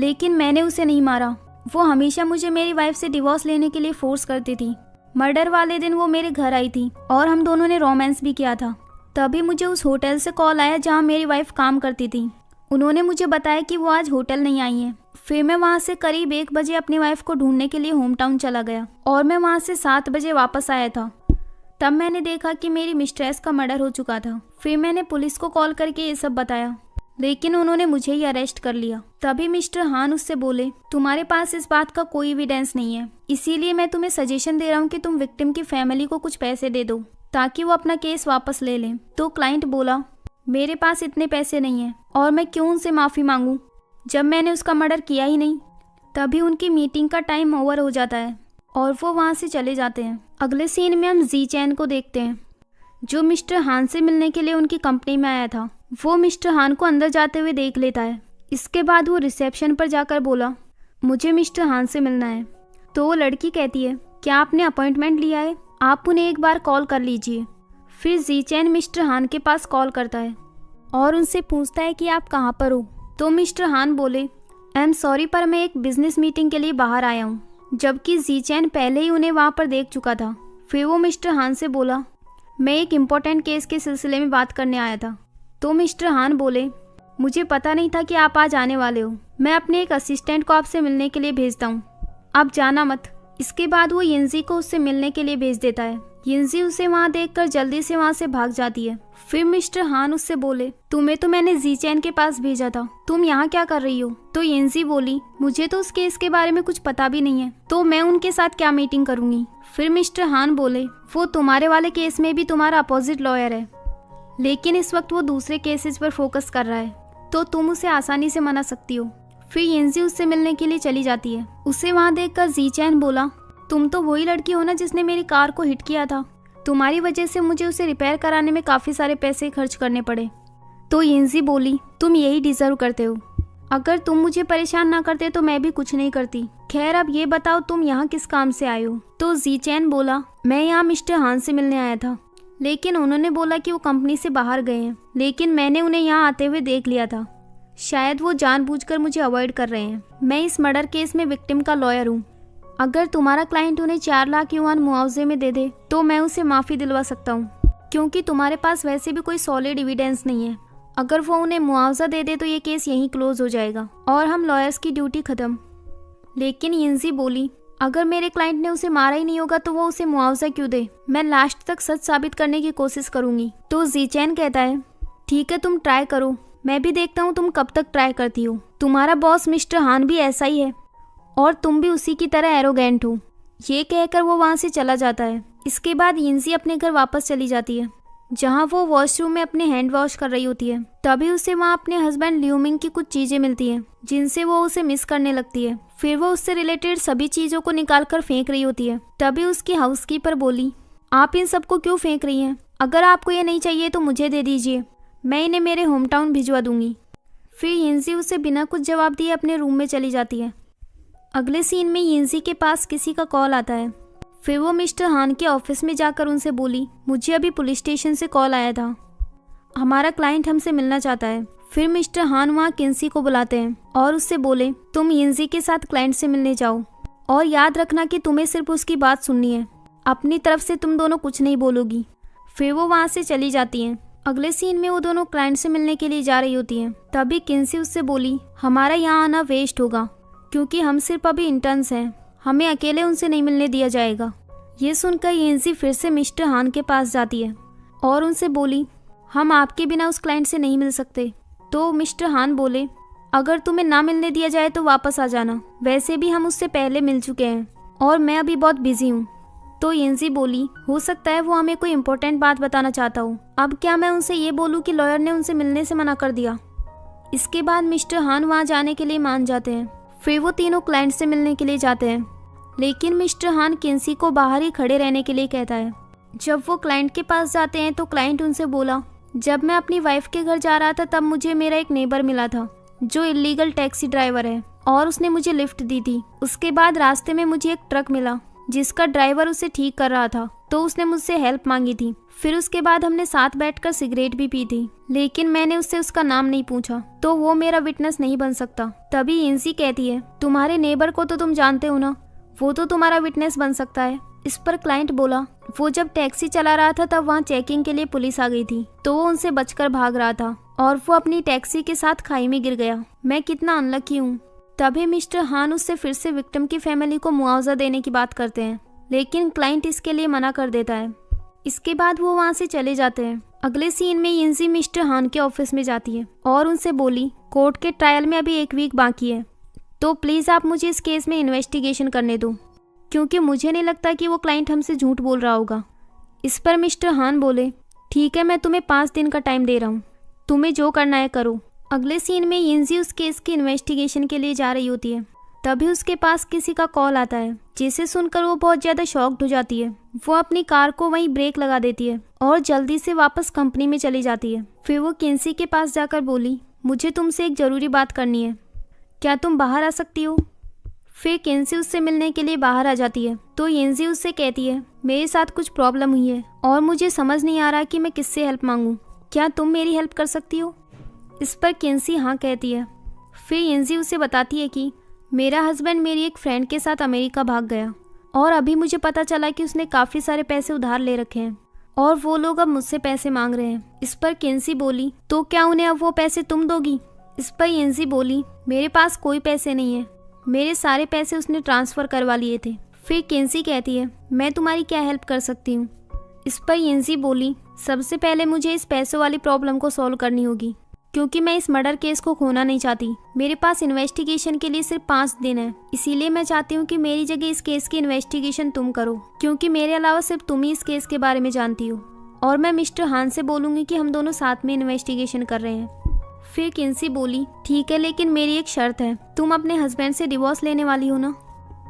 लेकिन मैंने उसे नहीं मारा। वो हमेशा मुझे मेरी वाइफ से डिवोर्स लेने के लिए फोर्स करती थी। मर्डर वाले दिन वो मेरे घर आई थी और हम दोनों ने रोमांस भी किया था। तभी मुझे उस होटल से कॉल आया जहाँ मेरी वाइफ काम करती थी। उन्होंने मुझे बताया कि वो आज होटल नहीं आई है। फिर मैं वहाँ से करीब 1 बजे अपनी वाइफ को ढूंढने के लिए होम टाउन चला गया और मैं वहाँ से 7 बजे वापस आया था। तब मैंने देखा कि मेरी मिस्ट्रेस का मर्डर हो चुका था। फिर मैंने पुलिस को कॉल करके ये सब बताया। लेकिन उन्होंने मुझे ही अरेस्ट कर लिया। तभी मिस्टर हान उससे बोले, तुम्हारे पास इस बात का कोई एविडेंस नहीं है, इसीलिए मैं तुम्हें सजेशन दे रहा हूँ कि तुम विक्टिम की फैमिली को कुछ पैसे दे दो ताकि वो अपना केस वापस ले लें। तो क्लाइंट बोला, मेरे पास इतने पैसे नहीं हैं और मैं क्यों उनसे माफ़ी मांगूं जब मैंने उसका मर्डर किया ही नहीं। तभी उनकी मीटिंग का टाइम ओवर हो जाता है और वो वहाँ से चले जाते हैं। अगले सीन में हम जी चैन को देखते हैं, जो मिस्टर हान से मिलने के लिए उनकी कंपनी में आया था। वो मिस्टर हान को अंदर जाते हुए देख लेता है। इसके बाद वो रिसेप्शन पर जाकर बोला, मुझे मिस्टर हान से मिलना है। तो वो लड़की कहती है, क्या आपने अपॉइंटमेंट लिया है? आप उन्हें एक बार कॉल कर लीजिए। फिर जी चैन मिस्टर हान के पास कॉल करता है और उनसे पूछता है कि आप कहाँ पर हो। तो मिस्टर हान बोले, आई एम सॉरी पर मैं एक बिजनेस मीटिंग के लिए बाहर आया हूँ, जबकि जी चैन पहले ही उन्हें वहाँ पर देख चुका था। फिर वो मिस्टर हान से बोला, मैं एक इम्पोर्टेंट केस के सिलसिले में बात करने आया था। तो मिस्टर हान बोले, मुझे पता नहीं था कि आप आज आने वाले हो, मैं अपने एक असिस्टेंट को आपसे मिलने के लिए भेजता हूँ, आप जाना मत। इसके बाद वो यिंजी को उससे मिलने के लिए भेज देता है। यिंजी उसे वहाँ देखकर जल्दी से वहाँ से भाग जाती है। फिर मिस्टर हान उससे बोले, तुम्हें तो मैंने जी चैन के पास भेजा था, तुम यहाँ क्या कर रही हो? तो यिंजी बोली, मुझे तो उस केस के बारे में कुछ पता भी नहीं है, तो मैं उनके साथ क्या मीटिंग करूँगी। फिर मिस्टर हान बोले, वो तुम्हारे वाले केस में भी तुम्हारा अपोजिट लॉयर है, लेकिन इस वक्त वो दूसरे केसेस पर फोकस कर रहा है, तो तुम उसे आसानी से मना सकती हो। फिर यिंजी उससे मिलने के लिए चली जाती है। उसे वहाँ देखकर जी चैन बोला, तुम तो वही लड़की हो ना जिसने मेरी कार को हिट किया था, तुम्हारी वजह से मुझे उसे रिपेयर कराने में काफ़ी सारे पैसे खर्च करने पड़े। तो यिंजी बोली, तुम यही डिजर्व करते हो, अगर तुम मुझे परेशान ना करते तो मैं भी कुछ नहीं करती। खैर अब ये बताओ तुम यहाँ किस काम से आए हो? तो जी चैन बोला, मैं यहाँ मिस्टर हान से मिलने आया था, लेकिन उन्होंने बोला कि वो कंपनी से बाहर गए हैं, लेकिन मैंने उन्हें यहाँ आते हुए देख लिया था, शायद वो जानबूझकर मुझे अवॉइड कर रहे हैं। मैं इस मर्डर केस में विक्टिम का लॉयर हूँ, अगर तुम्हारा क्लाइंट उन्हें 4 लाख युआन मुआवजे में दे दे तो मैं उसे माफ़ी दिलवा सकता हूँ, क्योंकि तुम्हारे पास वैसे भी कोई सॉलिड एविडेंस नहीं है। अगर वो उन्हें मुआवजा दे दे तो ये केस यहीं क्लोज हो जाएगा और हम लॉयर्स की ड्यूटी ख़त्म। लेकिन यिंजी बोली, अगर मेरे क्लाइंट ने उसे मारा ही नहीं होगा तो वो उसे मुआवजा क्यों दे? मैं लास्ट तक सच साबित करने की कोशिश करूँगी। तो जी चैन कहता है, ठीक है तुम ट्राई करो, मैं भी देखता हूँ तुम कब तक ट्राई करती हो। तुम्हारा बॉस मिस्टर हान भी ऐसा ही है और तुम भी उसी की तरह एरोगेंट हो। ये कहकर वो वहाँ से चला जाता है। इसके बाद यिंजी अपने घर वापस चली जाती है, जहाँ वो वॉशरूम में अपने हैंड वॉश कर रही होती है। तभी उसे वहाँ अपने हस्बैंड ल्यूमिंग की कुछ चीज़ें मिलती हैं, जिनसे वो उसे मिस करने लगती है। फिर वो उससे रिलेटेड सभी चीज़ों को निकाल कर फेंक रही होती है। तभी उसकी हाउसकीपर बोली, आप इन सबको क्यों फेंक रही हैं? अगर आपको ये नहीं चाहिए तो मुझे दे दीजिए, मैं इन्हें मेरे होम टाउन भिजवा दूंगी। फिर यिंजी उसे बिना कुछ जवाब दिए अपने रूम में चली जाती है। अगले सीन में यिंजी के पास किसी का कॉल आता है। फिर वो मिस्टर हान के ऑफिस में जाकर उनसे बोली, मुझे अभी पुलिस स्टेशन से कॉल आया था, हमारा क्लाइंट हमसे मिलना चाहता है। फिर मिस्टर हान वहाँ किंसी को बुलाते हैं और उससे बोले, तुम यिंजी के साथ क्लाइंट से मिलने जाओ और याद रखना कि तुम्हें सिर्फ उसकी बात सुननी है, अपनी तरफ से तुम दोनों कुछ नहीं बोलोगी। फिर वो वहाँ से चली जाती हैं। अगले सीन में वो दोनों क्लाइंट से मिलने के लिए जा रही होती हैं। तभी किंसी उससे बोली, हमारा यहाँ आना वेस्ट होगा क्योंकि हम सिर्फ अभी इंटर्न्स हैं, हमें अकेले उनसे नहीं मिलने दिया जाएगा। ये सुनकर यिंजी फिर से मिस्टर हान के पास जाती है और उनसे बोली, हम आपके बिना उस क्लाइंट से नहीं मिल सकते। तो मिस्टर हान बोले, अगर तुम्हें ना मिलने दिया जाए तो वापस आ जाना, वैसे भी हम उससे पहले मिल चुके हैं और मैं अभी बहुत बिजी हूँ। तो यिंजी बोली, हो सकता है वो हमें कोई इम्पोर्टेंट बात बताना चाहता हो, अब क्या मैं उनसे ये बोलूँ कि लॉयर ने उनसे मिलने से मना कर दिया? इसके बाद मिस्टर हान वहाँ जाने के लिए मान जाते हैं। फिर वो तीनों क्लाइंट से मिलने के लिए जाते हैं, लेकिन मिस्टर हान किंसी को बाहर ही खड़े रहने के लिए कहता है। जब वो क्लाइंट के पास जाते हैं तो क्लाइंट उनसे बोला, जब मैं अपनी वाइफ के घर जा रहा था तब मुझे मेरा एक नेबर मिला था जो इलीगल टैक्सी ड्राइवर है और उसने मुझे लिफ्ट दी थी। उसके बाद रास्ते में मुझे एक ट्रक मिला जिसका ड्राइवर उसे ठीक कर रहा था, तो उसने मुझसे हेल्प मांगी थी। फिर उसके बाद हमने साथ बैठकर सिगरेट भी पी थी, लेकिन मैंने उससे उसका नाम नहीं पूछा, तो वो मेरा विटनेस नहीं बन सकता। तभी यिंजी कहती है, तुम्हारे नेबर को तो तुम जानते हो ना, वो तो तुम्हारा विटनेस बन सकता है। इस पर क्लाइंट बोला, वो जब टैक्सी चला रहा था तब वहाँ चेकिंग के लिए पुलिस आ गई थी, तो वो उनसे बचकर भाग रहा था और वो अपनी टैक्सी के साथ खाई में गिर गया। मैं कितना अनलकी हूँ। तभी मिस्टर हान उससे फिर से विक्टिम की फैमिली को मुआवजा देने की बात करते हैं, लेकिन क्लाइंट इसके लिए मना कर देता है। इसके बाद वो वहाँ से चले जाते हैं। अगले सीन में यिनज़ी मिस्टर हान के ऑफिस में जाती है और उनसे बोली, कोर्ट के ट्रायल में अभी 1 वीक बाकी है, तो प्लीज़ आप मुझे इस केस में इन्वेस्टिगेशन करने दो, क्योंकि मुझे नहीं लगता कि वो क्लाइंट हमसे झूठ बोल रहा होगा। इस पर मिस्टर हान बोले, ठीक है, मैं तुम्हें 5 दिन का टाइम दे रहा हूँ, तुम्हें जो करना है करो। अगले सीन में यिनज़ी उस केस की इन्वेस्टिगेशन के लिए जा रही होती है। तभी उसके पास किसी का कॉल आता है, जिसे सुनकर वो बहुत ज़्यादा शॉक्ड हो जाती है। वो अपनी कार को वहीं ब्रेक लगा देती है और जल्दी से वापस कंपनी में चली जाती है। फिर वो किन्सी के पास जाकर बोली, मुझे तुमसे एक ज़रूरी बात करनी है, क्या तुम बाहर आ सकती हो? फिर किन्सी उससे मिलने के लिए बाहर आ जाती है तो यिनज़ी उससे कहती है, मेरे साथ कुछ प्रॉब्लम हुई है और मुझे समझ नहीं आ रहा कि मैं किससे हेल्प मांगूँ, क्या तुम मेरी हेल्प कर सकती हो? इस पर किन्सी हाँ कहती है। फिर यिनज़ी उसे बताती है कि मेरा हस्बैंड मेरी एक फ्रेंड के साथ अमेरिका भाग गया और अभी मुझे पता चला कि उसने काफ़ी सारे पैसे उधार ले रखे हैं और वो लोग अब मुझसे पैसे मांग रहे हैं। इस पर किन्सी बोली, तो क्या उन्हें अब वो पैसे तुम दोगी? इस पर यिनज़ी बोली, मेरे पास कोई पैसे नहीं है, मेरे सारे पैसे उसने ट्रांसफ़र करवा लिए थे। फिर किन्सी कहती है, मैं तुम्हारी क्या हेल्प कर सकती हूँ? इस पर यिनज़ी बोली, सबसे पहले मुझे इस पैसों वाली प्रॉब्लम को सॉल्व करनी होगी, क्योंकि मैं इस मर्डर केस को खोना नहीं चाहती। मेरे पास इन्वेस्टिगेशन के लिए सिर्फ 5 दिन है, इसीलिए मैं चाहती हूँ कि मेरी जगह इस केस की इन्वेस्टिगेशन तुम करो, क्योंकि मेरे अलावा सिर्फ तुम ही इस केस के बारे में जानती हो। और मैं मिस्टर हान से बोलूँगी कि हम दोनों साथ में इन्वेस्टिगेशन कर रहे हैं। फिर किन्सी बोली, ठीक है, लेकिन मेरी एक शर्त है, तुम अपने हस्बैंड से डिवोर्स लेने वाली हो ना,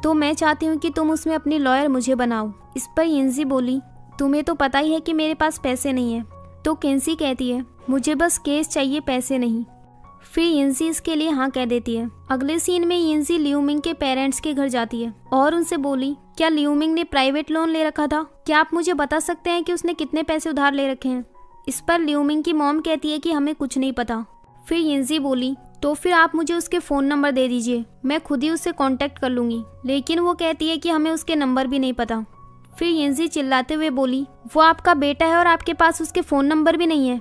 तो मैं चाहती हूँ कि तुम उसमें अपनी लॉयर मुझे बनाओ। इस पर यिनज़ी बोली, तुम्हें तो पता ही है कि मेरे पास पैसे नहीं है। तो किन्सी कहती है, मुझे बस केस चाहिए, पैसे नहीं। फिर यिनज़ी इसके लिए हाँ कह देती है। अगले सीन में यिनज़ी लिऊ मिंग के पेरेंट्स के घर जाती है और उनसे बोली, क्या लिऊ मिंग ने प्राइवेट लोन ले रखा था? क्या आप मुझे बता सकते हैं कि उसने कितने पैसे उधार ले रखे हैं? इस पर लिऊ मिंग की मॉम कहती है कि हमें कुछ नहीं पता। फिर यिनज़ी बोली, तो फिर आप मुझे उसके फ़ोन नंबर दे दीजिए, मैं खुद ही उससे कांटेक्ट कर लूँगी। लेकिन वो कहती है कि हमें उसके नंबर भी नहीं पता। फिर यिनज़ी चिल्लाते हुए बोली, वो आपका बेटा है और आपके पास उसके फ़ोन नंबर भी नहीं है।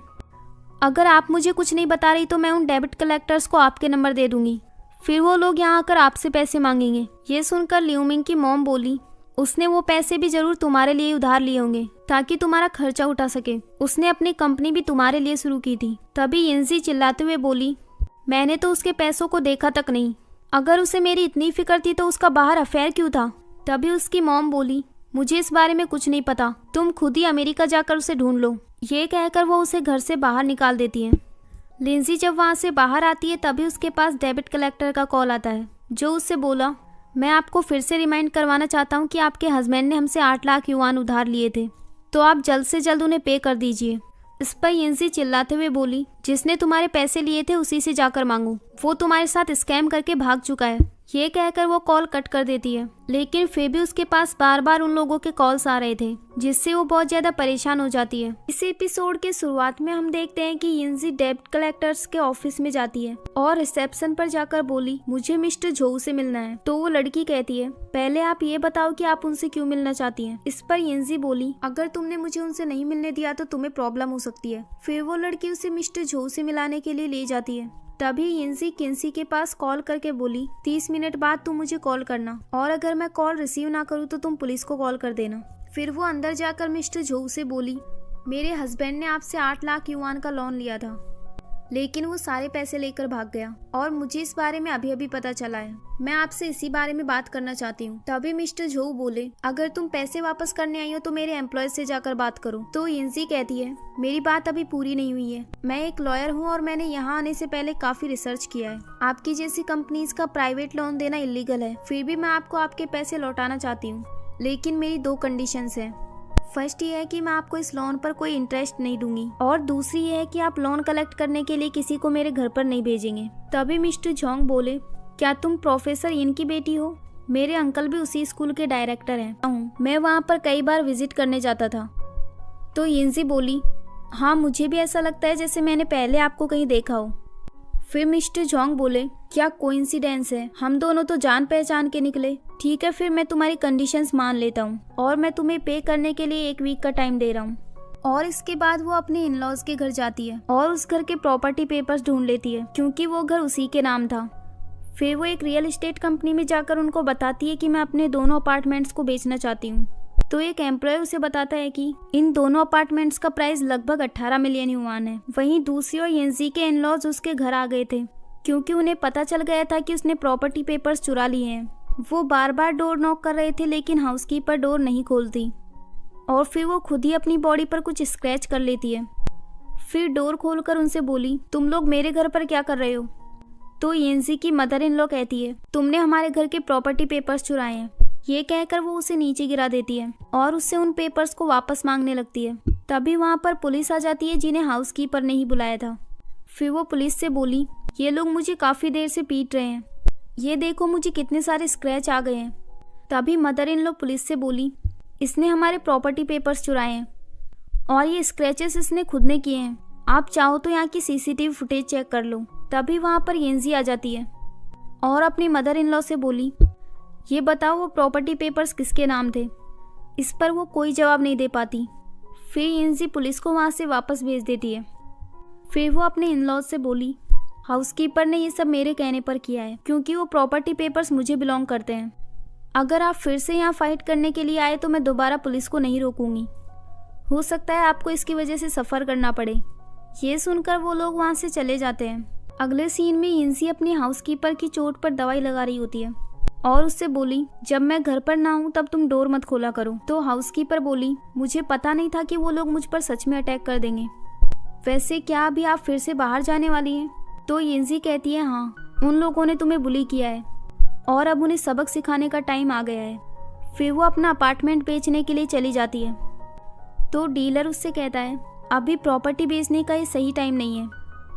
अगर आप मुझे कुछ नहीं बता रही तो मैं उन डेबिट कलेक्टर्स को आपके नंबर दे दूंगी, फिर वो लोग यहाँ आकर आपसे पैसे मांगेंगे। ये सुनकर लिऊ मिंग की मॉम बोली, उसने वो पैसे भी जरूर तुम्हारे लिए उधार लिए होंगे ताकि तुम्हारा खर्चा उठा सके। उसने अपनी कंपनी भी तुम्हारे लिए शुरू की थी। तभी यिनज़ी चिल्लाते हुए बोली, मैंने तो उसके पैसों को देखा तक नहीं। अगर उसे मेरी इतनी फिक्र थी तो उसका बाहर अफेयर क्यों था? तभी उसकी मॉम बोली, मुझे इस बारे में कुछ नहीं पता, तुम खुद ही अमेरिका जाकर उसे ढूंढ लो। ये कहकर वो उसे घर से बाहर निकाल देती है। लिंजी जब वहाँ से बाहर आती है तभी उसके पास डेबिट कलेक्टर का कॉल आता है, जो उससे बोला, मैं आपको फिर से रिमाइंड करवाना चाहता हूँ कि आपके हस्बैंड ने हमसे 8 लाख युआन उधार लिए थे, तो आप जल्द से जल्द उन्हें पे कर दीजिए। इस पर यिनज़ी चिल्लाते हुए बोली, जिसने तुम्हारे पैसे लिए थे उसी से जाकर मांगो, वो तुम्हारे साथ स्कैम करके भाग चुका है। ये कहकर वो कॉल कट कर देती है, लेकिन फिर भी उसके पास बार बार उन लोगों के कॉल्स आ रहे थे, जिससे वो बहुत ज्यादा परेशान हो जाती है। इस एपिसोड के शुरुआत में हम देखते हैं कि यिनज़ी डेब्ट कलेक्टर्स के ऑफिस में जाती है और रिसेप्शन पर जाकर बोली, मुझे मिस्टर झोउ से मिलना है। तो वो लड़की कहती है, पहले आप ये बताओ कि आप उनसे क्यों मिलना चाहती हैं। इस पर यिनज़ी बोली, अगर तुमने मुझे उनसे नहीं मिलने दिया तो तुम्हें प्रॉब्लम हो सकती है। फिर वो लड़की उसे मिस्टर झोउ से मिलाने के लिए ले जाती है। तभी यिनज़ी किन्सी के पास कॉल करके बोली, 30 मिनट बाद तुम मुझे कॉल करना, और अगर मैं कॉल रिसीव ना करूँ तो तुम पुलिस को कॉल कर देना। फिर वो अंदर जाकर मिस्टर झोउ से बोली, मेरे हस्बैंड ने आपसे 8 लाख युआन का लोन लिया था, लेकिन वो सारे पैसे लेकर भाग गया और मुझे इस बारे में अभी अभी पता चला है। मैं आपसे इसी बारे में बात करना चाहती हूँ। तभी मिस्टर झोउ बोले, अगर तुम पैसे वापस करने आई हो तो मेरे एम्प्लॉय से जाकर बात करो। तो यिनज़ी कहती है, मेरी बात अभी पूरी नहीं हुई है, मैं एक लॉयर हूँ और मैंने यहाँ आने से पहले काफी रिसर्च किया है। आपकी जैसी कंपनीज का प्राइवेट लोन देना इलीगल है, फिर भी मैं आपको आपके पैसे लौटाना चाहती हूँ, लेकिन मेरी 2 कंडीशंस हैं। फर्स्ट ये है कि मैं आपको इस लोन पर कोई इंटरेस्ट नहीं दूंगी, और दूसरी ये है कि आप लोन कलेक्ट करने के लिए किसी को मेरे घर पर नहीं भेजेंगे। तभी मिस्टर झोंग बोले, क्या तुम प्रोफेसर यिन की बेटी हो? मेरे अंकल भी उसी स्कूल के डायरेक्टर हैं। मैं वहाँ पर कई बार विजिट करने जाता था। तो यिनज़ी बोली, हाँ मुझे भी ऐसा लगता है जैसे मैंने पहले आपको कहीं देखा हो। फिर मिस्टर झोंग बोले, क्या कोइंसिडेंस है, हम दोनों तो जान पहचान के निकले। ठीक है, फिर मैं तुम्हारी कंडीशंस मान लेता हूँ और मैं तुम्हें पे करने के लिए 1 वीक का टाइम दे रहा हूँ। और इसके बाद वो अपने इन-लॉज के घर जाती है और उस घर के प्रॉपर्टी पेपर्स ढूंढ लेती है, क्योंकि वो घर उसी के नाम था। फिर वो एक रियल एस्टेट कंपनी में जाकर उनको बताती है कि मैं अपने दोनों अपार्टमेंट्स को बेचना चाहती हूँ। तो एक एम्प्लॉय उसे बताता है कि इन दोनों अपार्टमेंट्स का प्राइस लगभग 18 मिलियन युआन है। वहीं दूसरी ओर येंजी के इन-लॉज उसके घर आ गए थे क्योंकि उन्हें पता चल गया था कि उसने प्रॉपर्टी पेपर्स चुरा लिए हैं। वो बार बार डोर नॉक कर रहे थे लेकिन हाउसकीपर डोर नहीं खोलती और फिर वो खुद ही अपनी बॉडी पर कुछ स्क्रैच कर लेती है। फिर डोर खोलकर उनसे बोली, तुम लोग मेरे घर पर क्या कर रहे हो? तो येंजी की मदर इन लॉ कहती है, तुमने हमारे घर के प्रॉपर्टी पेपर्स चुराए हैं। ये कहकर वो उसे नीचे गिरा देती है और उससे उन पेपर्स को वापस मांगने लगती है। तभी वहाँ पर पुलिस आ जाती है जिन्हें हाउसकीपर ने ही बुलाया था। फिर वो पुलिस से बोली, ये लोग मुझे काफ़ी देर से पीट रहे हैं, ये देखो मुझे कितने सारे स्क्रैच आ गए हैं। तभी मदर इन लॉ पुलिस से बोली, इसने हमारे प्रॉपर्टी पेपर्स चुराए हैं और ये स्क्रैचेस इसने खुद ने किए हैं। आप चाहो तो यहाँ की सीसीटीवी फुटेज चेक कर लो। तभी वहाँ पर येंजी आ जाती है और अपनी मदर इन लॉ से बोली, ये बताओ वो प्रॉपर्टी पेपर्स किसके नाम थे? इस पर वो कोई जवाब नहीं दे पाती। फिर येंजी पुलिस को वहाँ से वापस भेज देती है। फिर वो अपने इन लॉज से बोली, हाउसकीपर ने ये सब मेरे कहने पर किया है क्योंकि वो प्रॉपर्टी पेपर्स मुझे बिलोंग करते हैं। अगर आप फिर से यहाँ फाइट करने के लिए आए तो मैं दोबारा पुलिस को नहीं रोकूंगी। हो सकता है आपको इसकी वजह से सफ़र करना पड़े। ये सुनकर वो लोग वहाँ से चले जाते हैं। अगले सीन में येंजी अपनी हाउसकीपर की चोट पर दवाई लगा रही होती है और उससे बोली, जब मैं घर पर ना हूँ तब तुम डोर मत खोला करो। तो हाउसकीपर बोली, मुझे पता नहीं था कि वो लोग मुझ पर सच में अटैक कर देंगे। वैसे क्या अभी आप फिर से बाहर जाने वाली हैं? तो येंजी कहती है, हाँ, उन लोगों ने तुम्हें बुली किया है और अब उन्हें सबक सिखाने का टाइम आ गया है। फिर वो अपना अपार्टमेंट बेचने के लिए चली जाती है। तो डीलर उससे कहता है, अभी प्रॉपर्टी बेचने का ये सही टाइम नहीं है,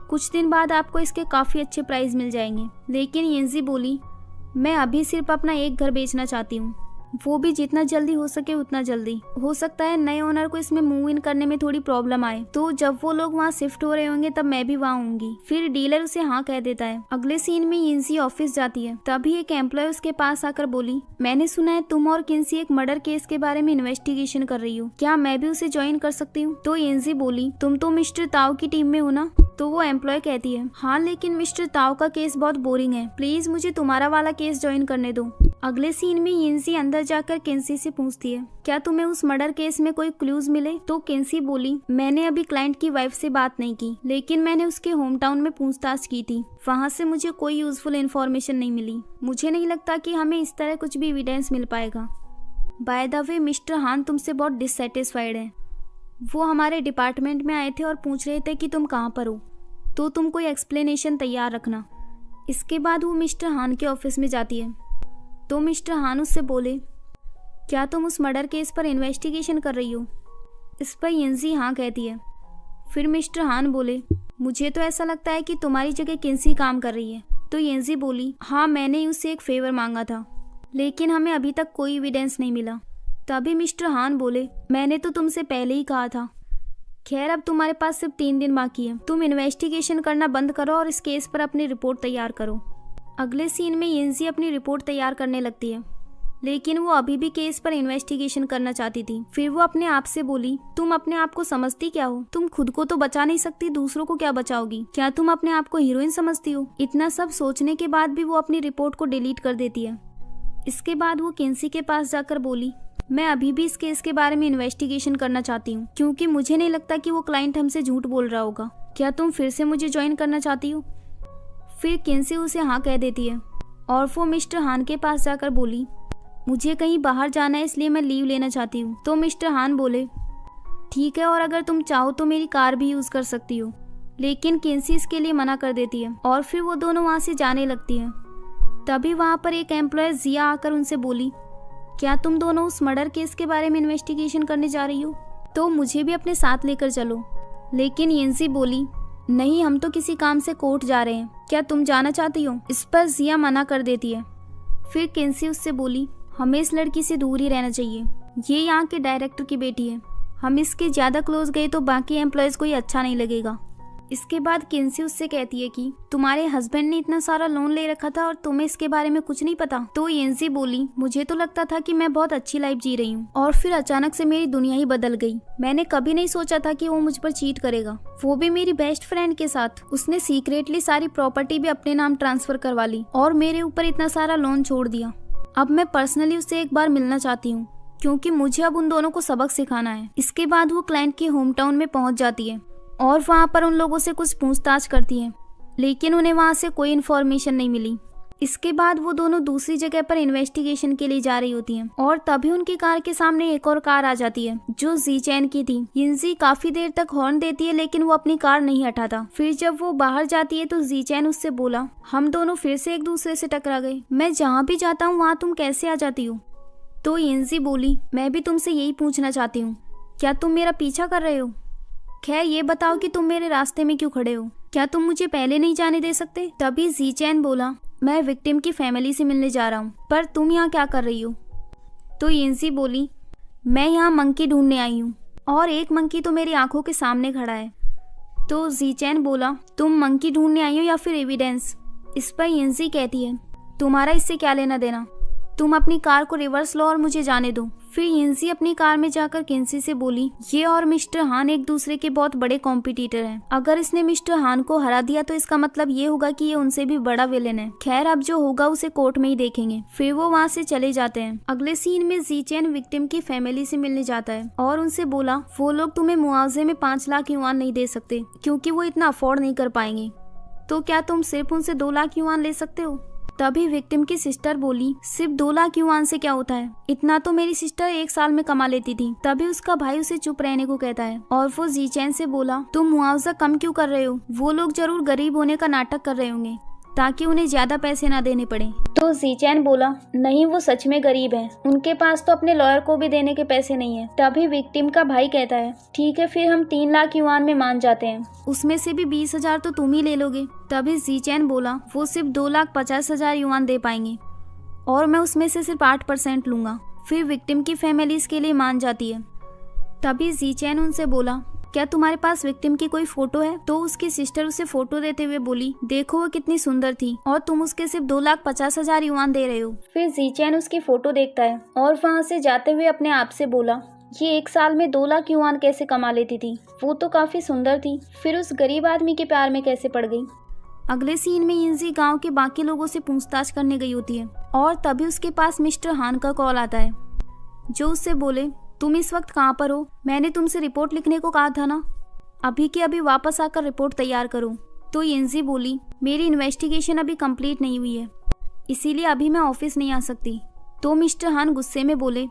कुछ दिन बाद आपको इसके काफ़ी अच्छे प्राइस मिल जाएंगे। लेकिन येंजी बोली, मैं अभी सिर्फ अपना एक घर बेचना चाहती हूँ, वो भी जितना जल्दी हो सके उतना जल्दी। हो सकता है नए ओनर को इसमें मूव इन करने में थोड़ी प्रॉब्लम आए, तो जब वो लोग वहाँ शिफ्ट हो रहे होंगे तब मैं भी वहाँ होंगी। फिर डीलर उसे हाँ कह देता है। अगले सीन में येंजी ऑफिस जाती है। तभी एक एम्प्लॉय उसके पास आकर बोली, मैंने सुना है तुम और किन्सी एक मर्डर केस के बारे में इन्वेस्टिगेशन कर रही हो, क्या मैं भी उसे ज्वाइन कर सकती हूँ? तो येंजी बोली, तुम तो मिस्टर ताओ की टीम में हो ना? तो वो एम्प्लॉय कहती है, हाँ, लेकिन मिस्टर ताओ का केस बहुत बोरिंग है, प्लीज मुझे तुम्हारा वाला केस ज्वाइन करने दो। अगले सीन में येंजी अंदर जाकर किन्सी से पूछती है, क्या तुम्हें उस मर्डर केस में कोई क्लूज मिले? तो किन्सी बोली, मैंने अभी क्लाइंट की वाइफ से बात नहीं की, लेकिन मैंने उसके होम टाउन में पूछताछ की थी, वहाँ से मुझे कोई यूजफुल इन्फॉर्मेशन नहीं मिली। मुझे नहीं लगता कि हमें इस तरह कुछ भी एविडेंस मिल पाएगा। बाय द वे, मिस्टर हान तुमसे बहुत डिससेटिस्फाइड है। वो हमारे डिपार्टमेंट में आए थे और पूछ रहे थे कि तुम कहाँ पर हो, तो तुम कोई एक्सप्लेनेशन तैयार रखना। इसके बाद वो मिस्टर हान के ऑफिस में जाती है। तो मिस्टर हान उससे बोले, क्या तुम उस मर्डर केस पर इन्वेस्टिगेशन कर रही हो? इस पर येंजी हाँ कहती है। फिर मिस्टर हान बोले, मुझे तो ऐसा लगता है कि तुम्हारी जगह किन्सी काम कर रही है। तो येंजी बोली, हाँ, मैंने उससे एक फेवर मांगा था, लेकिन हमें अभी तक कोई एविडेंस नहीं मिला। तभी मिस्टर हान बोले, मैंने तो तुमसे पहले ही कहा था। खैर, अब तुम्हारे पास सिर्फ 3 दिन बाकी है, तुम इन्वेस्टिगेशन करना बंद करो और इस केस पर अपनी रिपोर्ट तैयार करो। अगले सीन में येंजी अपनी रिपोर्ट तैयार करने लगती है, लेकिन वो अभी भी केस पर इन्वेस्टिगेशन करना चाहती थी। फिर वो अपने आप से बोली, तुम अपने आप को समझती क्या हो? तुम खुद को तो बचा नहीं सकती, दूसरों को क्या बचाओगी? क्या तुम अपने आप को हीरोइन समझती हो? इतना सब सोचने के बाद भी वो अपनी रिपोर्ट को डिलीट कर देती है। इसके बाद वो किन्सी के पास जाकर बोली, मैं अभी भी इस केस के बारे में इन्वेस्टिगेशन करना चाहती हूँ, क्योंकि मुझे नहीं लगता कि वो क्लाइंट हमसे झूठ बोल रहा होगा। क्या तुम फिर से मुझे ज्वाइन करना चाहती हो? फिर किन्सी उसे हाँ कह देती है और वो मिस्टर हान के पास जाकर बोली, मुझे कहीं बाहर जाना है, इसलिए मैं लीव लेना चाहती हूँ। तो मिस्टर हान बोले, ठीक है, और अगर तुम चाहो तो मेरी कार भी यूज़ कर सकती हो। लेकिन किन्सी इसके लिए मना कर देती है और फिर वो दोनों वहाँ से जाने लगती हैं। तभी वहाँ पर एक एम्प्लॉय जिया आकर उनसे बोली, क्या तुम दोनों उस मर्डर केस के बारे में इन्वेस्टिगेशन करने जा रही हो? तो मुझे भी अपने साथ लेकर चलो। लेकिन येंजी बोली, नहीं, हम तो किसी काम से कोर्ट जा रहे हैं, क्या तुम जाना चाहती हो? इस पर जिया मना कर देती है। फिर किन्सी उससे बोली, हमें इस लड़की से दूर ही रहना चाहिए, ये यहाँ के डायरेक्टर की बेटी है, हम इसके ज़्यादा क्लोज गए तो बाकी एम्प्लॉयज़ को ये अच्छा नहीं लगेगा। इसके बाद किन्सी उससे कहती है कि तुम्हारे हस्बैंड ने इतना सारा लोन ले रखा था और तुम्हें इसके बारे में कुछ नहीं पता। तो येंजी बोली, मुझे तो लगता था कि मैं बहुत अच्छी लाइफ जी रही हूँ और फिर अचानक से मेरी दुनिया ही बदल गई। मैंने कभी नहीं सोचा था कि वो मुझ पर चीट करेगा, वो भी मेरी बेस्ट फ्रेंड के साथ। उसने सीक्रेटली सारी प्रॉपर्टी भी अपने नाम ट्रांसफर करवा ली और मेरे ऊपर इतना सारा लोन छोड़ दिया। अब मैं पर्सनली उससे एक बार मिलना चाहती हूँ, क्योंकि मुझे अब उन दोनों को सबक सिखाना है। इसके बाद वो क्लाइंट के होम टाउन में पहुंच जाती है और वहाँ पर उन लोगों से कुछ पूछताछ करती है, लेकिन उन्हें वहाँ से कोई इन्फॉर्मेशन नहीं मिली। इसके बाद वो दोनों दूसरी जगह पर इन्वेस्टिगेशन के लिए जा रही होती हैं और तभी उनकी कार के सामने एक और कार आ जाती है जो ज़ीचैन की थी। यिनज़ी काफी देर तक हॉर्न देती है लेकिन वो अपनी कार नहीं हटाता। फिर जब वो बाहर जाती है तो ज़ीचैन उससे बोला, हम दोनों फिर से एक दूसरे से टकरा गए, मैं जहाँ भी जाता हूँ वहाँ तुम कैसे आ जाती हो? तो यिनज़ी बोली, मैं भी तुमसे यही पूछना चाहती हूँ, क्या तुम मेरा पीछा कर रहे हो? खैर ये बताओ कि तुम मेरे रास्ते में क्यों खड़े हो? क्या तुम मुझे पहले नहीं जाने दे सकते? तभी ज़ीचैन बोला, मैं विक्टिम की फैमिली से मिलने जा रहा हूँ, पर तुम यहाँ क्या कर रही हो? तो यिनज़ी बोली, मैं यहाँ मंकी ढूंढने आई हूँ और एक मंकी तो मेरी आंखों के सामने खड़ा है। तो ज़ीचैन बोला, तुम मंकी ढूंढने आई हो या फिर एविडेंस? इस पर यिनज़ी कहती है, तुम्हारा इससे क्या लेना देना, तुम अपनी कार को रिवर्स लो और मुझे जाने दो। फिर यिनज़ी अपनी कार में जाकर किन्सी से बोली, ये और मिस्टर हान एक दूसरे के बहुत बड़े कॉम्पिटिटर हैं। अगर इसने मिस्टर हान को हरा दिया तो इसका मतलब ये होगा कि ये उनसे भी बड़ा विलेन है। खैर अब जो होगा उसे कोर्ट में ही देखेंगे। फिर वो वहाँ से चले जाते हैं। अगले सीन में ज़ीचैन विक्टिम की फैमिली से मिलने जाता है और उनसे बोला, वो लोग तुम्हें मुआवजे में 5 लाख युआन नहीं दे सकते क्योंकि वो इतना अफोर्ड नहीं कर पाएंगे, तो क्या तुम सिर्फ उनसे 2 लाख युआन ले सकते हो? तभी विक्टिम की सिस्टर बोली, सिर्फ 2 लाख युआन से क्या होता है, इतना तो मेरी सिस्टर 1 साल में कमा लेती थी। तभी उसका भाई उसे चुप रहने को कहता है और वो ज़ीचैन से बोला, तुम मुआवजा कम क्यों कर रहे हो? वो लोग जरूर गरीब होने का नाटक कर रहे होंगे ताकि उन्हें ज्यादा पैसे ना देने पड़े। तो ज़ीचैन बोला, नहीं वो सच में गरीब हैं, उनके पास तो अपने लॉयर को भी देने के पैसे नहीं है। तभी विक्टिम का भाई कहता है, ठीक है फिर हम 3 लाख युआन में मान जाते हैं, उसमें से भी 20,000 तो तुम ही ले लोगे। तभी ज़ीचैन बोला, वो सिर्फ 2,50,000 युआन दे पाएंगे और मैं उसमें से सिर्फ 8% लूंगा। फिर विक्टिम की फैमिली इसके लिए मान जाती है। तभी ज़ीचैन उनसे बोला, क्या तुम्हारे पास विक्टिम की कोई फोटो है? तो उसकी सिस्टर उसे फोटो देते हुए बोली, देखो वो कितनी सुंदर थी और तुम उसके सिर्फ 2,50,000 युआन दे रहे हो। फिर ज़ीचैन उसकी फोटो देखता है और वहाँ से जाते हुए अपने आप से बोला, ये 1 साल में 2 लाख युआन कैसे कमा लेती थी, वो तो काफी सुंदर थी, फिर उस गरीब आदमी के प्यार में कैसे पड़ गई। अगले सीन में यिनज़ी गांव के बाकी लोगों से पूछताछ करने गई होती है और तभी उसके पास मिस्टर हान का कॉल आता है जो उससे बोले, तुम इस वक्त कहाँ पर हो? मैंने तुमसे रिपोर्ट लिखने को कहा था ना, अभी के अभी वापस आकर रिपोर्ट तैयार करो। तो यिनज़ी बोली, मेरी इन्वेस्टिगेशन अभी कंप्लीट नहीं हुई है, इसीलिए अभी मैं ऑफिस नहीं आ सकती। तो मिस्टर हान गुस्से में बोले,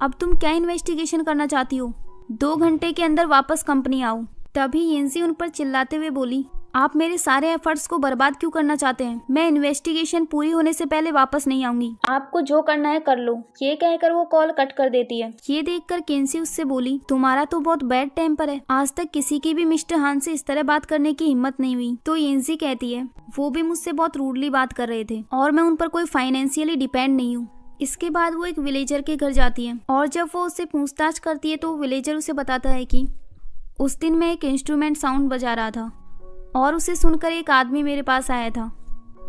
अब तुम क्या इन्वेस्टिगेशन करना चाहती हो? 2 घंटे के अंदर वापस कंपनी आओ। तभी यिनज़ी उन पर चिल्लाते हुए बोली, आप मेरे सारे एफर्ट्स को बर्बाद क्यों करना चाहते हैं? मैं इन्वेस्टिगेशन पूरी होने से पहले वापस नहीं आऊंगी, आपको जो करना है कर लो। ये कहकर वो कॉल कट कर देती है। ये देखकर किन्सी उससे बोली, तुम्हारा तो बहुत बैड टेम्पर है, आज तक किसी की भी मिस्टर हान से इस तरह बात करने की हिम्मत नहीं हुई। तो यिनज़ी कहती है, वो भी मुझसे बहुत रूडली बात कर रहे थे और मैं उन पर कोई फाइनेंशियली डिपेंड नहीं हूँ। इसके बाद वो एक विलेजर के घर जाती है और जब वो उससे पूछताछ करती है तो विलेजर उसे बताता है कि उस दिन मैं एक इंस्ट्रूमेंट साउंड बजा रहा था और उसे सुनकर एक आदमी मेरे पास आया था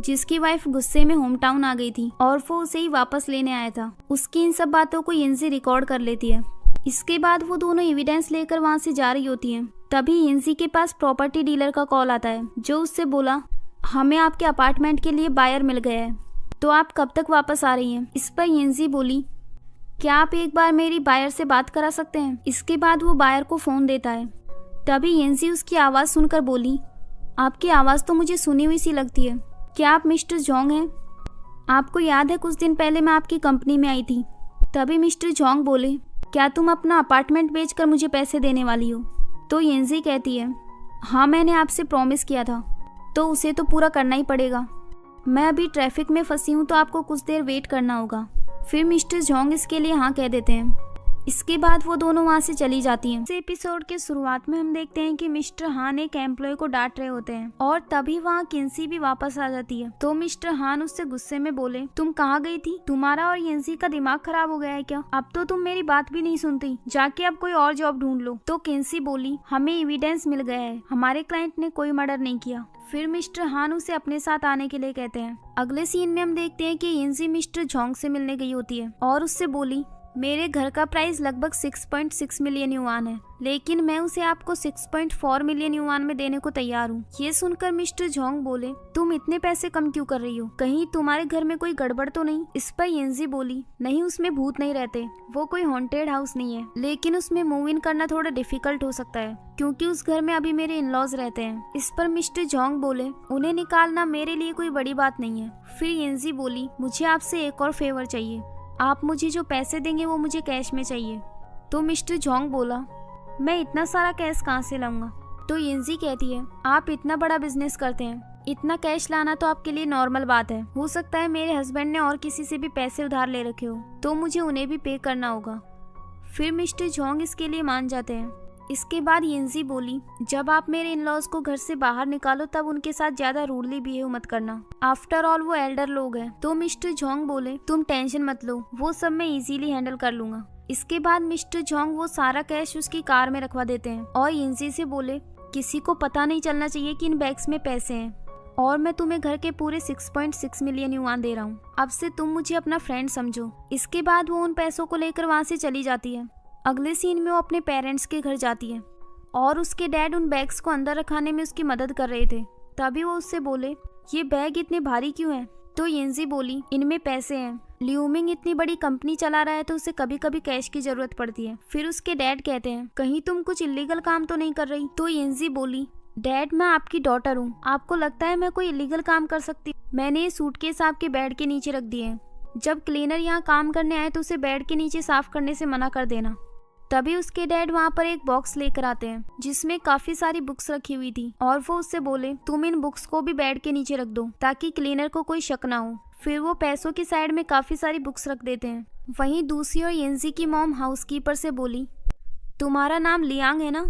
जिसकी वाइफ गुस्से में होम टाउन आ गई थी और वो उसे ही वापस लेने आया था। उसकी इन सब बातों को यिनज़ी रिकॉर्ड कर लेती है। इसके बाद वो दोनों एविडेंस लेकर वहाँ से जा रही होती हैं। तभी यिनज़ी के पास प्रॉपर्टी डीलर का कॉल आता है जो उससे बोला, हमें आपके अपार्टमेंट के लिए बायर मिल गया है, तो आप कब तक वापस आ रही हैं? इस पर यिनज़ी बोली, क्या आप एक बार मेरी बायर से बात करा सकते हैं? इसके बाद वो बायर को फोन देता है। तभी यिनज़ी उसकी आवाज़ सुनकर बोली, आपकी आवाज़ तो मुझे सुनी हुई सी लगती है, क्या आप मिस्टर जोंग हैं? आपको याद है कुछ दिन पहले मैं आपकी कंपनी में आई थी? तभी मिस्टर जोंग बोले, क्या तुम अपना अपार्टमेंट बेचकर मुझे पैसे देने वाली हो? तो यिनज़ी कहती है, हाँ मैंने आपसे प्रॉमिस किया था तो उसे तो पूरा करना ही पड़ेगा। मैं अभी ट्रैफिक में फंसी हूँ तो आपको कुछ देर वेट करना होगा। फिर मिस्टर जोंग इसके लिए हाँ कह देते हैं। इसके बाद वो दोनों वहाँ से चली जाती हैं। इस एपिसोड के शुरुआत में हम देखते हैं कि मिस्टर हान एक एम्प्लॉय को डांट रहे होते हैं और तभी वहाँ किन्सी भी वापस आ जाती है। तो मिस्टर हान उससे गुस्से में बोले, तुम कहाँ गई थी? तुम्हारा और यिनज़ी का दिमाग खराब हो गया है क्या? अब तो तुम मेरी बात भी नहीं सुनती, जाके अब कोई और जॉब ढूंढ लो। तो किन्सी बोली, हमें एविडेंस मिल गया है, हमारे क्लाइंट ने कोई मर्डर नहीं किया। फिर मिस्टर हान उसे अपने साथ आने के लिए कहते हैं। अगले सीन में हम देखते हैं कि यिनज़ी मिस्टर जोंग से मिलने गई होती है और उससे बोली, मेरे घर का प्राइस लगभग 6.6 मिलियन युआन है, लेकिन मैं उसे आपको 6.4 मिलियन युआन में देने को तैयार हूँ। ये सुनकर मिस्टर जोंग बोले, तुम इतने पैसे कम क्यों कर रही हो? कहीं तुम्हारे घर में कोई गड़बड़ तो नहीं? इस पर येंजी बोली, नहीं, उसमें भूत नहीं रहते, वो कोई हॉन्टेड हाउस नहीं है, लेकिन उसमें मूव इन करना थोड़ा डिफिकल्ट हो सकता है क्योंकि उस घर में अभी मेरे इन लॉज रहते हैं। इस पर मिस्टर जोंग बोले, उन्हें निकालना मेरे लिए कोई बड़ी बात नहीं है। फिर येंजी बोली, मुझे आपसे एक और फेवर चाहिए, आप मुझे जो पैसे देंगे वो मुझे कैश में चाहिए। तो मिस्टर जोंग बोला, मैं इतना सारा कैश कहाँ से लाऊंगा? तो येंजी कहती है, आप इतना बड़ा बिजनेस करते हैं, इतना कैश लाना तो आपके लिए नॉर्मल बात है। हो सकता है मेरे हस्बैंड ने और किसी से भी पैसे उधार ले रखे हो, तो मुझे उन्हें भी पे करना होगा। फिर मिस्टर जोंग इसके लिए मान जाते हैं। इसके बाद येंजी बोली, जब आप मेरे इन लॉज को घर से बाहर निकालो तब उनके साथ ज्यादा रूडली बिहेव मत करना, आफ्टर ऑल वो एल्डर लोग हैं। तो मिस्टर जोंग बोले, तुम टेंशन मत लो, वो सब मैं इजीली हैंडल कर लूंगा। इसके बाद मिस्टर जोंग वो सारा कैश उसकी कार में रखवा देते हैं और येंजी से बोले, किसी को पता नहीं चलना चाहिए कि इन बैग्स में पैसे हैं और मैं तुम्हें घर के पूरे 6.6 मिलियन युआन दे रहा हूँ। अब से तुम मुझे अपना फ्रेंड समझो। इसके बाद वो उन पैसों को लेकर वहाँ से चली जाती है। अगले सीन में वो अपने पेरेंट्स के घर जाती है और उसके डैड उन बैग्स को अंदर रखाने में उसकी मदद कर रहे थे। तभी वो उससे बोले, ये बैग इतने भारी क्यों हैं? तो येंजी बोली, इनमें पैसे हैं, ल्यूमिंग इतनी बड़ी कंपनी चला रहा है तो उसे कभी कभी कैश की जरूरत पड़ती है। फिर उसके डैड कहते हैं, कहीं तुम कुछ इलीगल काम तो नहीं कर रही? तो येंजी बोली, डैड मैं आपकी डॉटर हूँ, आपको लगता है मैं कोई इलीगल काम कर सकती? मैंने ये सूटकेस आपके बेड के नीचे रख दिए हैं, जब क्लीनर यहाँ काम करने आए तो उसे बेड के नीचे साफ करने से मना कर देना। तभी उसके डैड वहाँ पर एक बॉक्स लेकर आते हैं जिसमें काफी सारी बुक्स रखी हुई थी और वो उससे बोले, तुम इन बुक्स को भी बेड के नीचे रख दो ताकि क्लीनर को कोई शक ना हो। फिर वो पैसों की साइड में काफी सारी बुक्स रख देते हैं। वहीं दूसरी ओर येंजी की मॉम हाउसकीपर से बोली, तुम्हारा नाम लियांग है ना,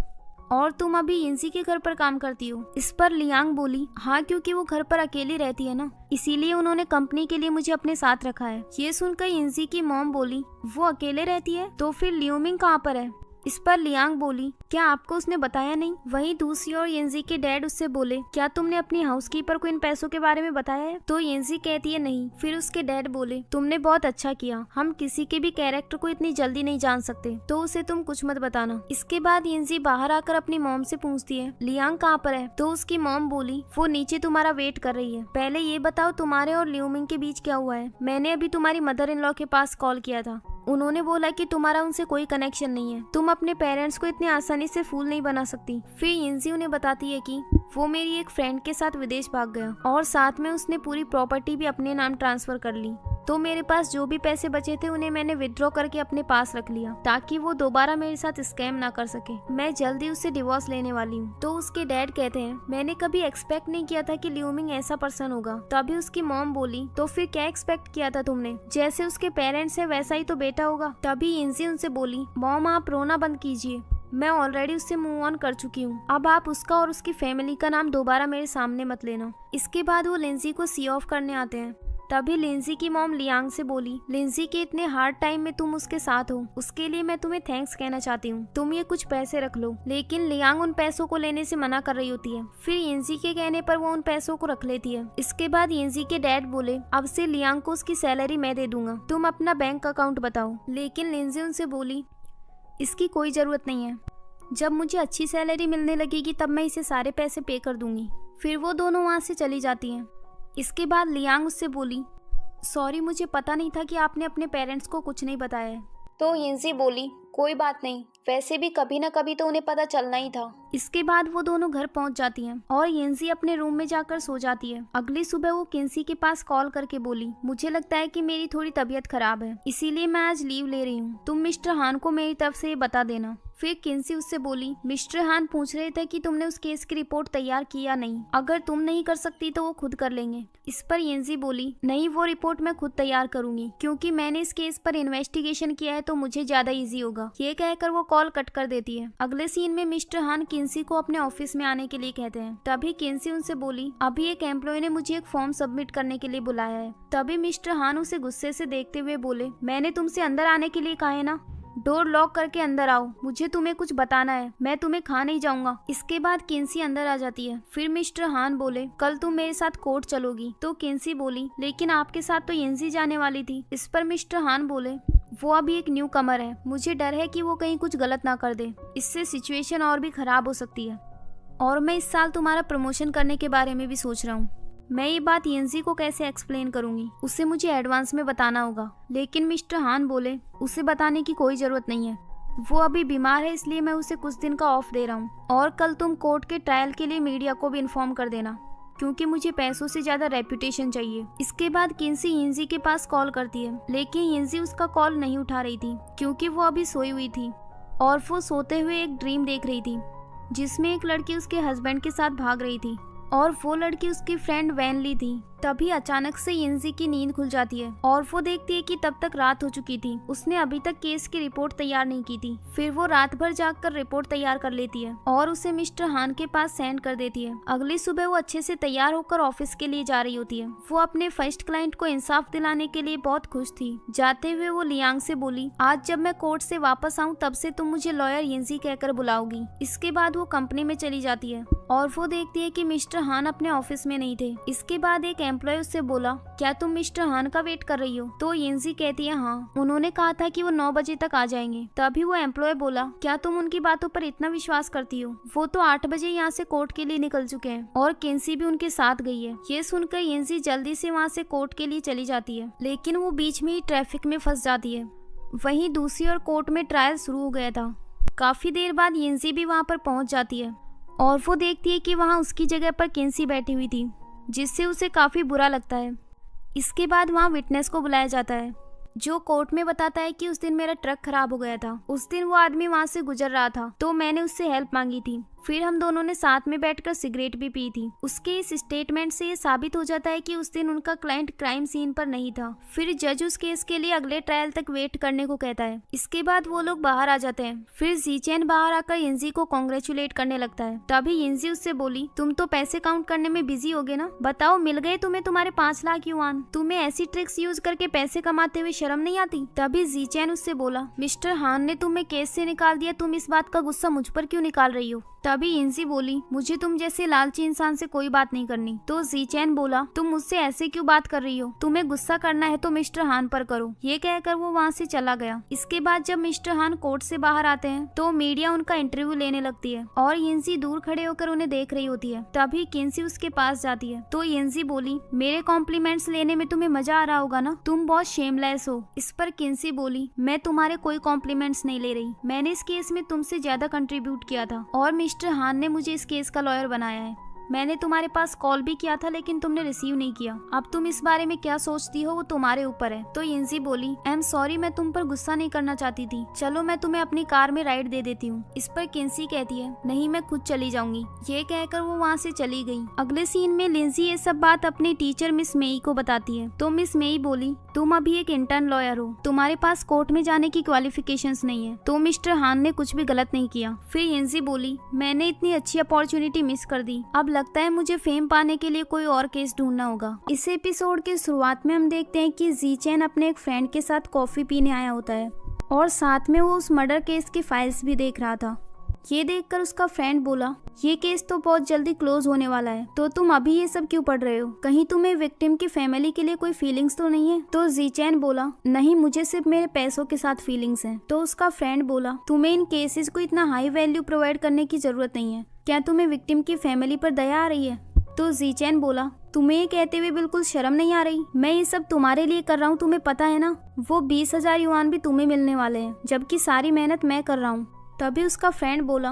और तुम अभी येंजी के घर पर काम करती हो? इस पर लियांग बोली, हाँ, क्योंकि वो घर पर अकेली रहती है ना, इसीलिए उन्होंने कंपनी के लिए मुझे अपने साथ रखा है। ये सुनकर येंजी की मॉम बोली, वो अकेले रहती है तो फिर ल्यूमिंग कहाँ पर है? इस पर लियांग बोली, क्या आपको उसने बताया नहीं? वहीं दूसरी ओर येंजी के डैड उससे बोले, क्या तुमने अपनी हाउसकीपर को इन पैसों के बारे में बताया है? तो येंजी कहती है, नहीं। फिर उसके डैड बोले, तुमने बहुत अच्छा किया, हम किसी के भी कैरेक्टर को इतनी जल्दी नहीं जान सकते, तो उसे तुम कुछ मत बताना। इसके बाद येंजी बाहर आकर अपनी मॉम से पूछती है, लियांग कहाँ पर है? तो उसकी मॉम बोली, वो नीचे तुम्हारा वेट कर रही है। पहले ये बताओ तुम्हारे और ल्यूमिंग के बीच क्या हुआ है? मैंने अभी तुम्हारी मदर इन लॉ के पास कॉल किया था, उन्होंने बोला कि तुम्हारा उनसे कोई कनेक्शन नहीं है, तुम अपने पेरेंट्स को इतनी आसानी से फूल नहीं बना सकती। फिर येंजी उन्हें बताती है कि वो मेरी एक फ्रेंड के साथ विदेश भाग गया और साथ में उसने पूरी प्रॉपर्टी भी अपने नाम ट्रांसफर कर ली, तो मेरे पास जो भी पैसे बचे थे उन्हें मैंने विथड्रॉ करके अपने पास रख लिया ताकि वो दोबारा मेरे साथ स्कैम ना कर सके। मैं जल्दी उससे डिवोर्स लेने वाली हूँ। तो उसके डैड कहते हैं, मैंने कभी एक्सपेक्ट नहीं किया था कि ल्यूमिंग ऐसा पर्सन होगा। तभी उसकी मॉम बोली, तो फिर क्या एक्सपेक्ट किया था तुमने? जैसे उसके पेरेंट्स है वैसा ही तो बेटा होगा। तभी येंजी उनसे बोली, मॉम आप रोना बंद कीजिए, मैं ऑलरेडी उससे मूव ऑन कर चुकी हूँ, अब आप उसका और उसकी फैमिली का नाम दोबारा मेरे सामने मत लेना। इसके बाद वो लिंजी को सी ऑफ करने आते हैं। तभी लिंजी की मॉम लियांग से बोली, लिंजी के इतने हार्ड टाइम में तुम उसके साथ हो, उसके लिए मैं तुम्हें थैंक्स कहना चाहती हूँ, तुम ये कुछ पैसे रख लो। लेकिन लियांग उन पैसों को लेने से मना कर रही होती है। फिर येंजी के कहने पर वो उन पैसों को रख लेती है। इसके बाद येंजी के डैड बोले, अब से लियांग को उसकी सैलरी मैं दे दूंगा, तुम अपना बैंक अकाउंट बताओ। लेकिन लिंजी उनसे बोली, इसकी कोई जरूरत नहीं है, जब मुझे अच्छी सैलरी मिलने लगेगी तब मैं इसे सारे पैसे पे कर दूंगी। फिर वो दोनों वहाँ से चली जाती हैं। इसके बाद लियांग उससे बोली, सॉरी मुझे पता नहीं था कि आपने अपने पेरेंट्स को कुछ नहीं बताया है। तो येंजी बोली, कोई बात नहीं, वैसे भी कभी ना कभी तो उन्हें पता चलना ही था। इसके बाद वो दोनों घर पहुंच जाती हैं और येंजी अपने रूम में जाकर सो जाती है। अगली सुबह वो किन्सी के पास कॉल करके बोली, मुझे लगता है कि मेरी थोड़ी तबीयत खराब है, इसीलिए मैं आज लीव ले रही हूँ, तुम मिस्टर हान को मेरी तरफ से ये बता देना। फिर किन्सी उससे बोली, मिस्टर हान पूछ रहे थे कि तुमने उस केस की रिपोर्ट तैयार की या नहीं, अगर तुम नहीं कर सकती तो वो खुद कर लेंगे। इस पर येंजी बोली, नहीं, वो रिपोर्ट मैं खुद तैयार करूंगी, क्योंकि मैंने इस केस पर इन्वेस्टिगेशन किया है तो मुझे ज्यादा इजी होगा। ये कहकर वो कॉल कट कर देती है। अगले सीन में मिस्टर हान किन्सी को अपने ऑफिस में आने के लिए कहते हैं। तभी किन्सी उनसे बोली, अभी एक एम्प्लॉय ने मुझे एक फॉर्म सबमिट करने के लिए बुलाया है। तभी मिस्टर हान उसे गुस्से से देखते हुए बोले, मैंने तुमसे अंदर आने के लिए कहा है ना, डोर लॉक करके अंदर आओ, मुझे तुम्हें कुछ बताना है, मैं तुम्हें खा नहीं जाऊंगा। इसके बाद किन्सी अंदर आ जाती है। फिर मिस्टर हान बोले, कल तुम मेरे साथ कोर्ट चलोगी। तो किन्सी बोली, लेकिन आपके साथ तो येंजी जाने वाली थी। इस पर मिस्टर हान बोले, वो अभी एक न्यू कमर है, मुझे डर है कि वो कहीं कुछ गलत ना कर दे, इससे सिचुएशन और भी खराब हो सकती है। और मैं इस साल तुम्हारा प्रमोशन करने के बारे में भी सोच रहा हूँ। मैं ये बात येंजी को कैसे एक्सप्लेन करूंगी, उसे मुझे एडवांस में बताना होगा। लेकिन मिस्टर हान बोले उसे बताने की कोई जरूरत नहीं है, वो अभी बीमार है, इसलिए मैं उसे कुछ दिन का ऑफ दे रहा हूँ। और कल तुम कोर्ट के ट्रायल के लिए मीडिया को भी इन्फॉर्म कर देना, क्योंकि मुझे पैसों से ज्यादा रेपुटेशन चाहिए। इसके बाद किन्सी येंजी के पास कॉल करती है, लेकिन येंजी उसका कॉल नहीं उठा रही थी क्योंकि वो अभी सोई हुई थी और वो सोते हुए एक ड्रीम देख रही थी जिसमें एक लड़की उसके हस्बैंड के साथ भाग रही थी और वो लड़की उसकी फ्रेंड वैनली थी। तभी अचानक से येंजी की नींद खुल जाती है और वो देखती है कि तब तक रात हो चुकी थी। उसने अभी तक केस की रिपोर्ट तैयार नहीं की थी। फिर वो रात भर जागकर रिपोर्ट तैयार कर लेती है और उसे मिस्टर हान के पास सेंड कर देती है। अगली सुबह वो अच्छे से तैयार होकर ऑफिस के लिए जा रही होती है। वो अपने फर्स्ट क्लाइंट को इंसाफ दिलाने के लिए बहुत खुश थी। जाते हुए वो लियांग से बोली, आज जब मैं कोर्ट से वापस आऊँ तब से तुम मुझे लॉयर येंजी कहकर बुलाओगी। इसके बाद वो कंपनी में चली जाती है और वो देखती है कि मिस्टर हान अपने ऑफिस में नहीं थे। इसके बाद एक एम्प्लॉय उससे बोला, क्या तुम मिस्टर हान का वेट कर रही हो? तो येंजी कहती है, हाँ, उन्होंने कहा था कि वो 9 बजे तक आ जाएंगे। तभी वो एम्प्लॉय बोला, क्या तुम उनकी बातों पर इतना विश्वास करती हो? वो तो 8 बजे यहाँ से कोर्ट के लिए निकल चुके हैं और किन्सी भी उनके साथ गई है। ये सुनकर येंजी जल्दी से वहाँ से कोर्ट के लिए चली जाती है, लेकिन वो बीच में ही ट्रैफिक में फंस जाती है। वहीं दूसरी ओर कोर्ट में ट्रायल शुरू हो गया था। काफी देर बाद येंजी भी वहाँ पर पहुँच जाती है और वो देखती है कि वहाँ उसकी जगह पर किन्सी बैठी हुई थी, जिससे उसे काफी बुरा लगता है। इसके बाद वहाँ विटनेस को बुलाया जाता है, जो कोर्ट में बताता है कि उस दिन मेरा ट्रक खराब हो गया था। उस दिन वो आदमी वहाँ से गुजर रहा था तो मैंने उससे हेल्प मांगी थी। फिर हम दोनों ने साथ में बैठकर सिगरेट भी पी थी। उसके इस स्टेटमेंट से ये साबित हो जाता है कि उस दिन उनका क्लाइंट क्राइम सीन पर नहीं था। फिर जज उस केस के लिए अगले ट्रायल तक वेट करने को कहता है। इसके बाद वो लोग बाहर आ जाते हैं। फिर जीचेन बाहर आकर येंजी को कॉन्ग्रेचुलेट करने लगता है। तभी येंजी उससे बोली, तुम तो पैसे काउंट करने में बिजी होगे ना, बताओ मिल गए तुम्हें तुम्हारे 5 लाख युआन। तुम्हें ऐसी ट्रिक्स यूज करके पैसे कमाते हुए शर्म नहीं आती? तभी जीचेन उससे बोला, मिस्टर हान ने तुम्हें केस से निकाल दिया, तुम इस बात का गुस्सा मुझ पर क्यों निकाल रही हो? तभी येंजी बोली, मुझे तुम जैसे लालची इंसान से कोई बात नहीं करनी। तो जीचेन बोला, तुम मुझसे ऐसे क्यों बात कर रही हो? तुम्हें गुस्सा करना है तो मिस्टर हान पर करो। ये कहकर वो वहाँ से चला गया। इसके बाद जब मिस्टर हान कोर्ट से बाहर आते हैं तो मीडिया उनका इंटरव्यू लेने लगती है और येंजी दूर खड़े होकर उन्हें देख रही होती है। तभी किन्सी उसके पास जाती है तो येंजी बोली, मेरे कॉम्प्लीमेंट्स लेने में तुम्हें मजा आ रहा होगा ना, तुम बहुत शेमलेस हो। इस पर किन्सी बोली, मैं तुम्हारे कोई कॉम्प्लीमेंट्स नहीं ले रही, मैंने इस केस में तुमसे ज्यादा कंट्रीब्यूट किया था और मिस्टर हान ने मुझे इस केस का लॉयर बनाया है। मैंने तुम्हारे पास कॉल भी किया था लेकिन तुमने रिसीव नहीं किया। अब तुम इस बारे में क्या सोचती हो वो तुम्हारे ऊपर है। तो येंजी बोली, आई एम सॉरी, मैं तुम पर गुस्सा नहीं करना चाहती थी, चलो मैं तुम्हें अपनी कार में राइड दे देती हूँ। इस पर किन्सी कहती है, नहीं मैं खुद चली जाऊंगी। ये कहकर वो वहाँ से चली गई। अगले सीन में लिंजी ये सब बात अपनी टीचर मिस मेई को बताती है तो मिस मेई बोली, तुम अभी एक इंटर्न लॉयर हो, तुम्हारे पास कोर्ट में जाने की क्वालिफिकेशंस नहीं है, तो मिस्टर हान ने कुछ भी गलत नहीं किया। फिर येंजी बोली, मैंने इतनी अच्छी अपॉर्चुनिटी मिस कर दी, अब लगता है मुझे फेम पाने के लिए कोई और केस ढूंढना होगा। इस एपिसोड के शुरुआत में हम देखते हैं कि जीचेन अपने एक फ्रेंड के साथ कॉफी पीने आया होता है और साथ में वो उस मर्डर केस की फाइल्स भी देख रहा था। ये देखकर उसका फ्रेंड बोला, ये केस तो बहुत जल्दी क्लोज होने वाला है, तो तुम अभी ये सब क्यों पढ़ रहे हो? कहीं तुम्हें विक्टिम की फैमिली के लिए कोई फीलिंग्स तो नहीं है? तो जीचेन बोला, नहीं, मुझे सिर्फ मेरे पैसों के साथ फीलिंग्स हैं। तो उसका फ्रेंड बोला, तुम्हें इन केसेस को इतना हाई वैल्यू प्रोवाइड करने की जरूरत नहीं है, क्या तुम्हें विक्टिम की फैमिली पर दया आ रही है? तो जीचेन बोला, तुम्हें ये कहते हुए बिल्कुल शर्म नहीं आ रही? मैं ये सब तुम्हारे लिए कर रहा हूँ, तुम्हें पता है ना? वो 20,000 युआन भी तुम्हें मिलने वाले हैं, जबकि सारी मेहनत मैं कर रहा हूँ। तभी उसका फ्रेंड बोला,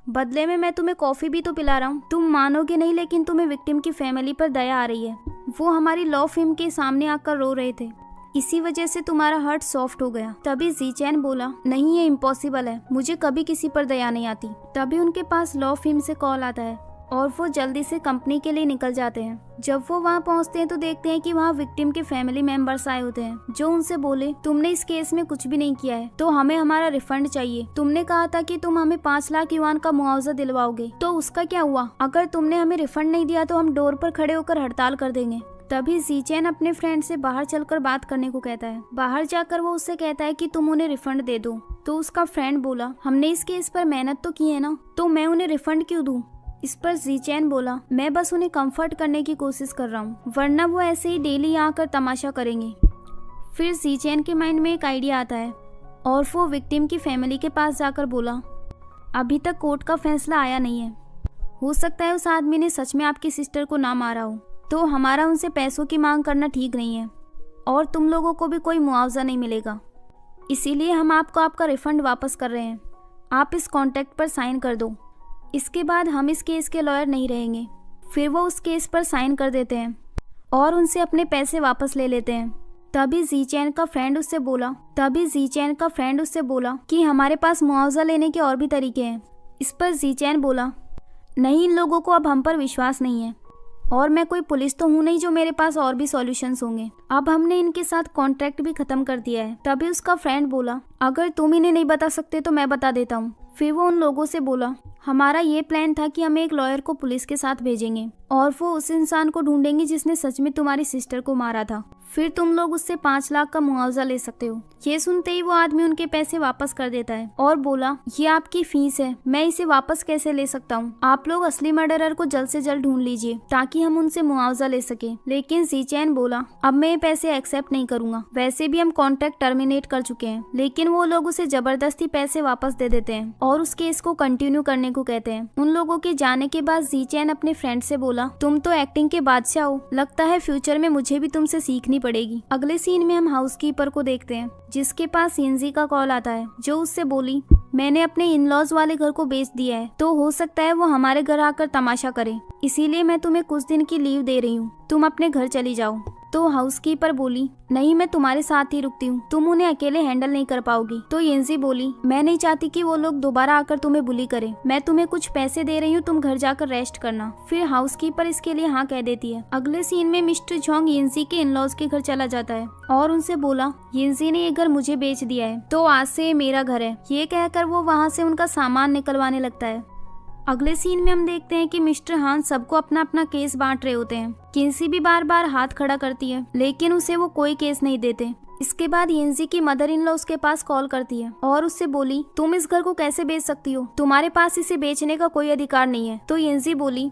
बदले में मैं तुम्हें कॉफी भी तो पिला रहा हूँ। तुम मानोगे नहीं, लेकिन तुम्हें विक्टिम की फैमिली पर दया आ रही है। वो हमारी लॉ फिल्म के सामने आकर रो रहे थे, इसी वजह से तुम्हारा हार्ट सॉफ्ट हो गया। तभी जीचेन बोला, नहीं ये इम्पॉसिबल है, मुझे कभी किसी पर दया नहीं आती। तभी उनके पास लॉ फिल्म से कॉल आता है और वो जल्दी से कंपनी के लिए निकल जाते हैं। जब वो वहाँ पहुँचते हैं तो देखते हैं कि वहाँ विक्टिम के फैमिली मेंबर्स आए होते हैं, जो उनसे बोले, तुमने इस केस में कुछ भी नहीं किया है, तो हमें हमारा रिफंड चाहिए। तुमने कहा था कि तुम हमें 5 लाख युआन का मुआवजा दिलवाओगे, तो उसका क्या हुआ? अगर तुमने हमें रिफंड नहीं दिया तो हम डोर पर खड़े होकर हड़ताल कर देंगे। तभी जीचेन अपने फ्रेंड से बाहर चलकर बात करने को कहता है। बाहर जाकर वो उससे कहता है कि तुम उन्हें रिफंड दे दो। तो उसका फ्रेंड बोला, हमने इस केस पर मेहनत तो की है ना, तो मैं उन्हें रिफंड क्यों दूं? इस पर जीचेन बोला, मैं बस उन्हें कंफर्ट करने की कोशिश कर रहा हूँ, वरना वो ऐसे ही डेली यहाँ आकर तमाशा करेंगे। फिर जीचैन के माइंड में एक आइडिया आता है और वो विक्टिम की फैमिली के पास जाकर बोला, अभी तक कोर्ट का फैसला आया नहीं है, हो सकता है उस आदमी ने सच में आपकी सिस्टर को ना मारा हो, तो हमारा उनसे पैसों की मांग करना ठीक नहीं है और तुम लोगों को भी कोई मुआवजा नहीं मिलेगा, इसीलिए हम आपको आपका रिफंड वापस कर रहे हैं, आप इस कॉन्ट्रैक्ट पर साइन कर दो, इसके बाद हम इस केस के लॉयर नहीं रहेंगे। फिर वो उस केस पर साइन कर देते हैं और उनसे अपने पैसे वापस ले लेते हैं। तभी जीचैन का फ्रेंड उससे बोला कि हमारे पास मुआवजा लेने के और भी तरीके हैं। इस पर जीचैन बोला, नहीं, इन लोगों को अब हम पर विश्वास नहीं है और मैं कोई पुलिस तो हूँ नहीं जो मेरे पास और भी सॉल्यूशंस होंगे, अब हमने इनके साथ कॉन्ट्रैक्ट भी खत्म कर दिया है। तभी उसका फ्रेंड बोला, अगर तुम इन्हें नहीं बता सकते तो मैं बता देता हूँ। फिर वो उन लोगों से बोला, हमारा ये प्लान था कि हम एक लॉयर को पुलिस के साथ भेजेंगे और वो उस इंसान को ढूंढेंगे जिसने सच में तुम्हारी सिस्टर को मारा था, फिर तुम लोग उससे 5 लाख का मुआवजा ले सकते हो। ये सुनते ही वो आदमी उनके पैसे वापस कर देता है और बोला, ये आपकी फीस है, मैं इसे वापस कैसे ले सकता हूँ, आप लोग असली मर्डरर को जल्द से जल्द ढूंढ लीजिए ताकि हम उनसे मुआवजा ले सके। लेकिन जीचैन बोला, अब मैं ये पैसे एक्सेप्ट नहीं करूंगा, वैसे भी हम कॉन्ट्रैक्ट टर्मिनेट कर चुके हैं। लेकिन वो लोग उसे जबरदस्ती पैसे वापस दे देते हैं और उस केस को कंटिन्यू करने को कहते हैं। उन लोगों के जाने के बाद जीचैन अपने फ्रेंड से बोला, तुम तो एक्टिंग के बादशाह हो, लगता है फ्यूचर में मुझे भी तुमसे सीखनी पड़ेगी। अगले सीन में हम हाउसकीपर को देखते हैं जिसके पास यिनजी का कॉल आता है, जो उससे बोली, मैंने अपने इन लॉज वाले घर को बेच दिया है, तो हो सकता है वो हमारे घर आकर तमाशा करे, इसीलिए मैं तुम्हें कुछ दिन की लीव दे रही हूँ, तुम अपने घर चली जाओ। तो हाउसकीपर बोली, नहीं, मैं तुम्हारे साथ ही रुकती हूँ, तुम उन्हें अकेले हैंडल नहीं कर पाओगी। तो यिनजी बोली, मैं नहीं चाहती कि वो लोग दोबारा आकर तुम्हें बुली करे, मैं तुम्हें कुछ पैसे दे रही हूँ, तुम घर जाकर रेस्ट करना। फिर हाउसकीपर इसके लिए हाँ कह देती है। अगले सीन में मिस्टर झोंग यिनजी के इन लॉज के घर चला जाता है और उनसे बोला, यिनजी ने ये घर मुझे बेच दिया है, तो आज से ये मेरा घर है। ये कहकर वो वहाँ से उनका सामान निकलवाने लगता है। अगले सीन में हम देखते हैं कि मिस्टर हान सबको अपना अपना केस बांट रहे होते हैं। किन्सी भी बार बार हाथ खड़ा करती है लेकिन उसे वो कोई केस नहीं देते। इसके बाद यिनजी की मदर इन लॉ उसके पास कॉल करती है और उससे बोली, तुम इस घर को कैसे बेच सकती हो, तुम्हारे पास इसे बेचने का कोई अधिकार नहीं है। तो यिनजी बोली,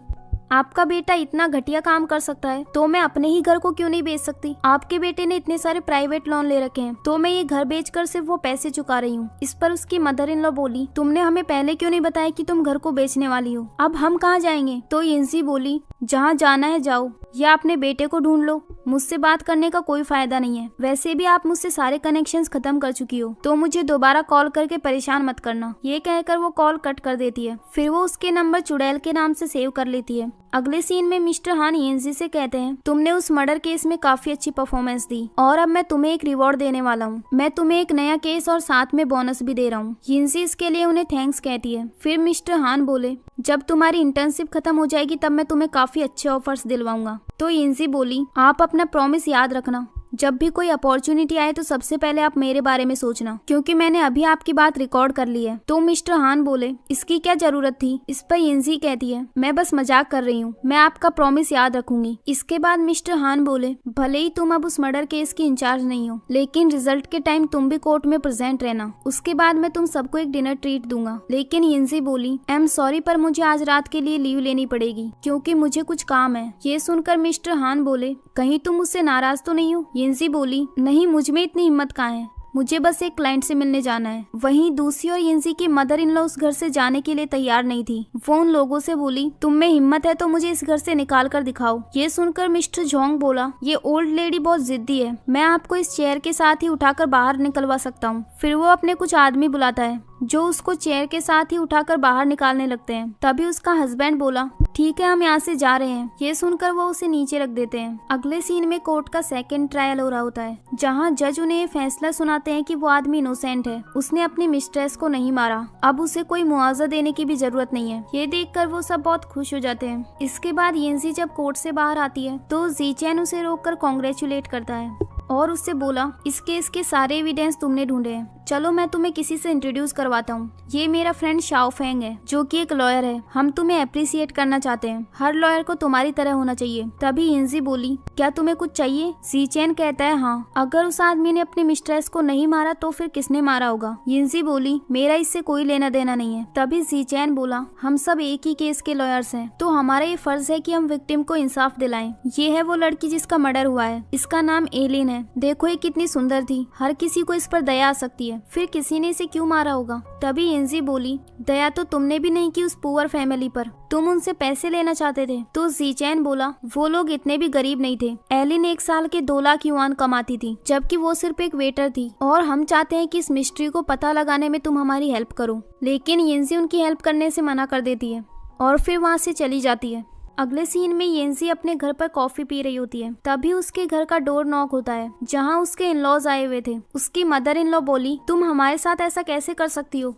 आपका बेटा इतना घटिया काम कर सकता है तो मैं अपने ही घर को क्यों नहीं बेच सकती, आपके बेटे ने इतने सारे प्राइवेट लोन ले रखे हैं तो मैं ये घर बेचकर सिर्फ वो पैसे चुका रही हूँ। इस पर उसकी मदर इन लॉ बोली, तुमने हमें पहले क्यों नहीं बताया कि तुम घर को बेचने वाली हो, अब हम कहाँ जाएंगे। तो यिनजी बोली, जहाँ जाना है जाओ या अपने बेटे को ढूंढ लो, मुझसे बात करने का कोई फायदा नहीं है, वैसे भी आप मुझसे सारे कनेक्शंस खत्म कर चुकी हो, तो मुझे दोबारा कॉल करके परेशान मत करना। ये कहकर वो कॉल कट कर देती है। फिर वो उसके नंबर चुड़ैल के नाम से सेव कर लेती है। अगले सीन में मिस्टर हान यिनजी से कहते हैं, तुमने उस मर्डर केस में काफी अच्छी परफॉर्मेंस दी और अब मैं तुम्हें एक रिवॉर्ड देने वाला हूँ, मैं तुम्हें एक नया केस और साथ में बोनस भी दे रहा हूँ। यिनजी इसके लिए उन्हें थैंक्स कहती है। फिर मिस्टर हान बोले, जब तुम्हारी इंटर्नशिप खत्म हो जाएगी तब मैं तुम्हें काफी अच्छे ऑफर्स दिलवाऊंगा। तो यिनजी बोली, आप अपना प्रॉमिस याद रखना, जब भी कोई अपॉर्चुनिटी आए तो सबसे पहले आप मेरे बारे में सोचना, क्योंकि मैंने अभी आपकी बात रिकॉर्ड कर ली है। तो मिस्टर हान बोले, इसकी क्या जरूरत थी। इस पर यिनजी कहती है, मैं बस मजाक कर रही हूँ, मैं आपका प्रॉमिस याद रखूंगी। इसके बाद मिस्टर हान बोले, भले ही तुम अब उस मर्डर केस की इंचार्ज नहीं हो, लेकिन रिजल्ट के टाइम तुम भी कोर्ट में प्रेजेंट रहना, उसके बाद मैं तुम सबको एक डिनर ट्रीट दूंगा। लेकिन यिनजी बोली, आई एम सॉरी पर मुझे आज रात के लिए लीव लेनी पड़ेगी क्योंकि मुझे कुछ काम है। ये सुनकर मिस्टर हान बोले, कहीं तुम मुझसे नाराज तो नहीं हो। यिनजी बोली, नहीं, मुझ में इतनी हिम्मत कहाँ है, मुझे बस एक क्लाइंट से मिलने जाना है। वहीं दूसरी ओर यिनजी की मदर इन लॉ उस घर से जाने के लिए तैयार नहीं थी। वो उन लोगों से बोली, तुम में हिम्मत है तो मुझे इस घर से निकाल कर दिखाओ। ये सुनकर मिस्टर झोंग बोला, ये ओल्ड लेडी बहुत जिद्दी है, मैं आपको इस चेयर के साथ ही उठाकर बाहर निकलवा सकता हूँ। फिर वो अपने कुछ आदमी बुलाता है जो उसको चेयर के साथ ही उठाकर बाहर निकालने लगते हैं। तभी उसका हस्बैंड बोला, ठीक है, हम यहाँ से जा रहे हैं। ये सुनकर वो उसे नीचे रख देते हैं। अगले सीन में कोर्ट का सेकंड ट्रायल हो रहा होता है, जहाँ जज उन्हें फैसला सुनाते हैं कि वो आदमी इनोसेंट है, उसने अपनी मिस्ट्रेस को नहीं मारा, अब उसे कोई मुआवजा देने की भी जरूरत नहीं है। ये देखकर वो सब बहुत खुश हो जाते हैं। इसके बाद यिनजी जब कोर्ट से बाहर आती है तो जीचैन उसे रोककर कॉन्ग्रेचुलेट करता है और उससे बोला, इस केस के सारे एविडेंस तुमने ढूंढे हैं, चलो मैं तुम्हें किसी से इंट्रोड्यूस करवाता हूँ। ये मेरा फ्रेंड शाओ फेंग है जो कि एक लॉयर है, हम तुम्हें अप्रिसिएट करना चाहते हैं, हर लॉयर को तुम्हारी तरह होना चाहिए। तभी यिनजी बोली, क्या तुम्हें कुछ चाहिए। जीचैन कहता है, हाँ, अगर उस आदमी ने अपनी मिस्ट्रेस को नहीं मारा तो फिर किसने मारा होगा। यिनजी बोली, मेरा इससे कोई लेना देना नहीं है। तभी जीचैन बोला, हम सब एक ही केस के लॉयर्स हैं, तो हमारा ये फर्ज है कि हम विक्टिम को इंसाफ दिलाएं। ये है वो लड़की जिसका मर्डर हुआ है, इसका नाम एलिन है। है, देखो ये कितनी सुंदर थी, हर किसी को इस पर दया आ सकती है, फिर किसी ने इसे क्यों मारा होगा। तभी यिनज़ी बोली, दया तो तुमने भी नहीं की उस पुअर फैमिली पर, तुम उनसे पैसे लेना चाहते थे। तो ज़ीचैन बोला, वो लोग इतने भी गरीब नहीं थे। एलिन 1 साल के 2 लाख युआन कमाती थी, जबकि वो सिर्फ एक वेटर थी, और हम चाहते हैं कि इस मिस्ट्री को पता लगाने में तुम हमारी हेल्प करो। लेकिन यिनज़ी उनकी हेल्प करने से मना कर देती है और फिर वहाँ से चली जाती है। अगले सीन में यिनज़ी अपने घर पर कॉफी पी रही होती है, तभी उसके घर का डोर नॉक होता है, जहाँ उसके इन-लॉज आए हुए थे। उसकी मदर इन लॉ बोली, तुम हमारे साथ ऐसा कैसे कर सकती हो,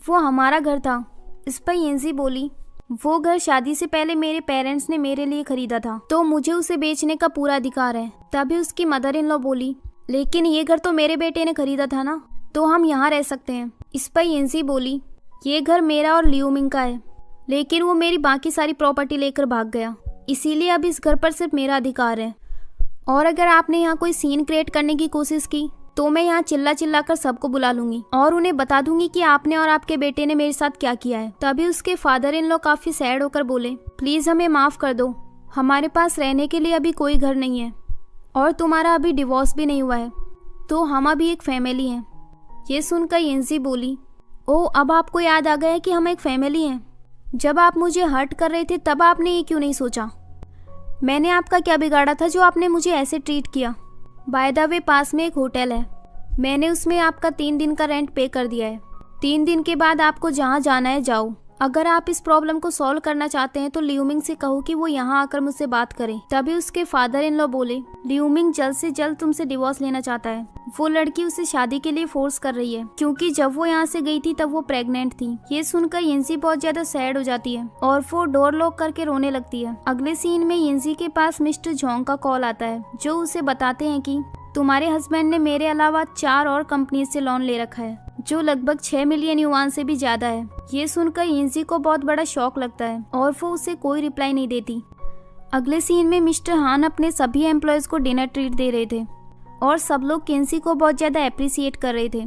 वो हमारा घर था। इस पर यिनज़ी बोली, वो घर शादी से पहले मेरे पेरेंट्स ने मेरे लिए खरीदा था, तो मुझे उसे बेचने का पूरा अधिकार है। तभी उसकी मदर इन लॉ बोली, लेकिन ये घर तो मेरे बेटे ने खरीदा था ना, तो हम यहाँ रह सकते हैं। इस पर यिनज़ी बोली, ये घर मेरा और लियू मिंग का है, लेकिन वो मेरी बाकी सारी प्रॉपर्टी लेकर भाग गया, इसीलिए अब इस घर पर सिर्फ मेरा अधिकार है। और अगर आपने यहाँ कोई सीन क्रिएट करने की कोशिश की तो मैं यहाँ चिल्ला चिल्ला कर सबको बुला लूंगी और उन्हें बता दूंगी कि आपने और आपके बेटे ने मेरे साथ क्या किया है। तभी उसके फादर इन लॉ काफी सैड होकर बोले, प्लीज हमें माफ कर दो, हमारे पास रहने के लिए अभी कोई घर नहीं है और तुम्हारा अभी डिवोर्स भी नहीं हुआ है, तो हम अभी एक फैमिली हैं। ये सुनकर यिनज़ी बोली, ओ अब आपको याद आ गया कि हम एक फैमिली हैं। जब आप मुझे हर्ट कर रहे थे तब आपने ये क्यों नहीं सोचा, मैंने आपका क्या बिगाड़ा था जो आपने मुझे ऐसे ट्रीट किया। बाय द वे पास में एक होटल है, मैंने उसमें आपका 3 दिन का रेंट पे कर दिया है। 3 दिन के बाद आपको जहाँ जाना है जाओ। अगर आप इस प्रॉब्लम को सॉल्व करना चाहते हैं तो लियू मिंग से कहो कि वो यहाँ आकर मुझसे बात करे। तभी उसके फादर इन लॉ बोले, लियू मिंग जल्द से जल्द तुमसे डिवोर्स लेना चाहता है, वो लड़की उसे शादी के लिए फोर्स कर रही है, क्योंकि जब वो यहाँ से गई थी तब वो प्रेग्नेंट थी। ये सुनकर यिनज़ी बहुत ज्यादा सैड हो जाती है और वो डोर लॉक करके रोने लगती है। अगले सीन में यिनज़ी के पास मिस्टर जोंग का कॉल आता है, जो उसे बताते हैं कि तुम्हारे हस्बैंड ने मेरे अलावा 4 और कंपनी से लोन ले रखा है, जो लगभग 6 मिलियन युआन से भी ज्यादा है। ये सुनकर यिनज़ी को बहुत बड़ा शॉक लगता है और वो उसे कोई रिप्लाई नहीं देती। अगले सीन में मिस्टर हान अपने सभी एम्प्लॉयज को डिनर ट्रीट दे रहे थे और सब लोग किन्सी को बहुत ज्यादा अप्रिसिएट कर रहे थे।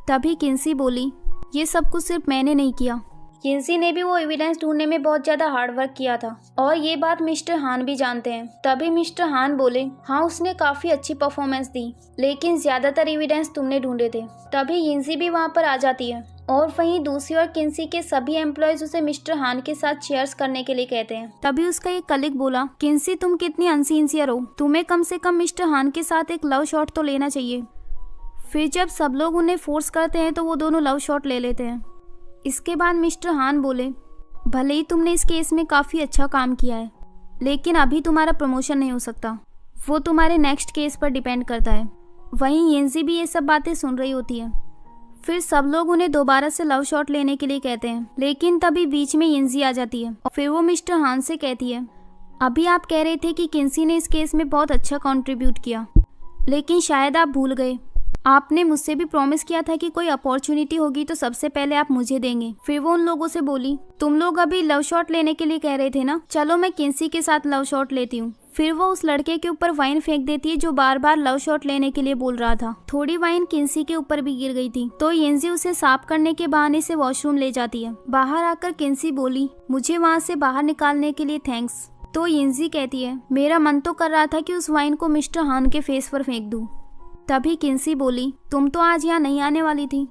तभी किन्सी बोली, ये सब कुछ सिर्फ मैंने नहीं किया, यिनज़ी ने भी वो एविडेंस ढूंढने में बहुत ज्यादा हार्ड वर्क किया था और ये बात मिस्टर हान भी जानते हैं। तभी मिस्टर हान बोले, हाँ उसने काफी अच्छी परफॉर्मेंस दी, लेकिन ज्यादातर एविडेंस तुमने ढूंढे थे। तभी यिनज़ी भी वहाँ पर आ जाती है और वहीं दूसरी ओर किन्सी के सभी एम्प्लॉयज उसे मिस्टर हान के साथ चेयर्स करने के लिए कहते हैं। तभी उसका एक कलीग बोला, किन्सी तुम कितनी अनसिंसियर हो, तुम्हें कम से कम मिस्टर हान के साथ एक लव शॉट तो लेना चाहिए। फिर जब सब लोग उन्हें फोर्स करते हैं तो वो दोनों लव शॉट ले लेते हैं। इसके बाद मिस्टर हान बोले, भले ही तुमने इस केस में काफ़ी अच्छा काम किया है, लेकिन अभी तुम्हारा प्रमोशन नहीं हो सकता, वो तुम्हारे नेक्स्ट केस पर डिपेंड करता है। वहीं यिनज़ी भी ये सब बातें सुन रही होती है। फिर सब लोग उन्हें दोबारा से लव शॉट लेने के लिए कहते हैं, लेकिन तभी बीच में यिनज़ी आ जाती है और फिर वो मिस्टर हान से कहती है, अभी आप कह रहे थे कि किन्सी ने इस केस में बहुत अच्छा कंट्रीब्यूट किया, लेकिन शायद आप भूल गए, आपने मुझसे भी प्रॉमिस किया था कि कोई अपॉर्चुनिटी होगी तो सबसे पहले आप मुझे देंगे। फिर वो उन लोगों से बोली, तुम लोग अभी लव शॉट लेने के लिए कह रहे थे ना, चलो मैं किन्सी के साथ लव शॉट लेती हूँ। फिर वो उस लड़के के ऊपर वाइन फेंक देती है जो बार बार लव शॉट लेने के लिए बोल रहा था। थोड़ी वाइन किन्सी के ऊपर भी गिर गई थी, तो यिनज़ी उसे साफ करने के बहाने से वॉशरूम ले जाती है। बाहर आकर किन्सी बोली, मुझे वहाँ से बाहर निकालने के लिए थैंक्स। तो यिनज़ी कहती है, मेरा मन तो कर रहा था कि उस वाइन को मिस्टर हान के फेस पर फेंक दूं। तभी किन्सी बोली, तुम तो आज यहाँ नहीं आने वाली थी,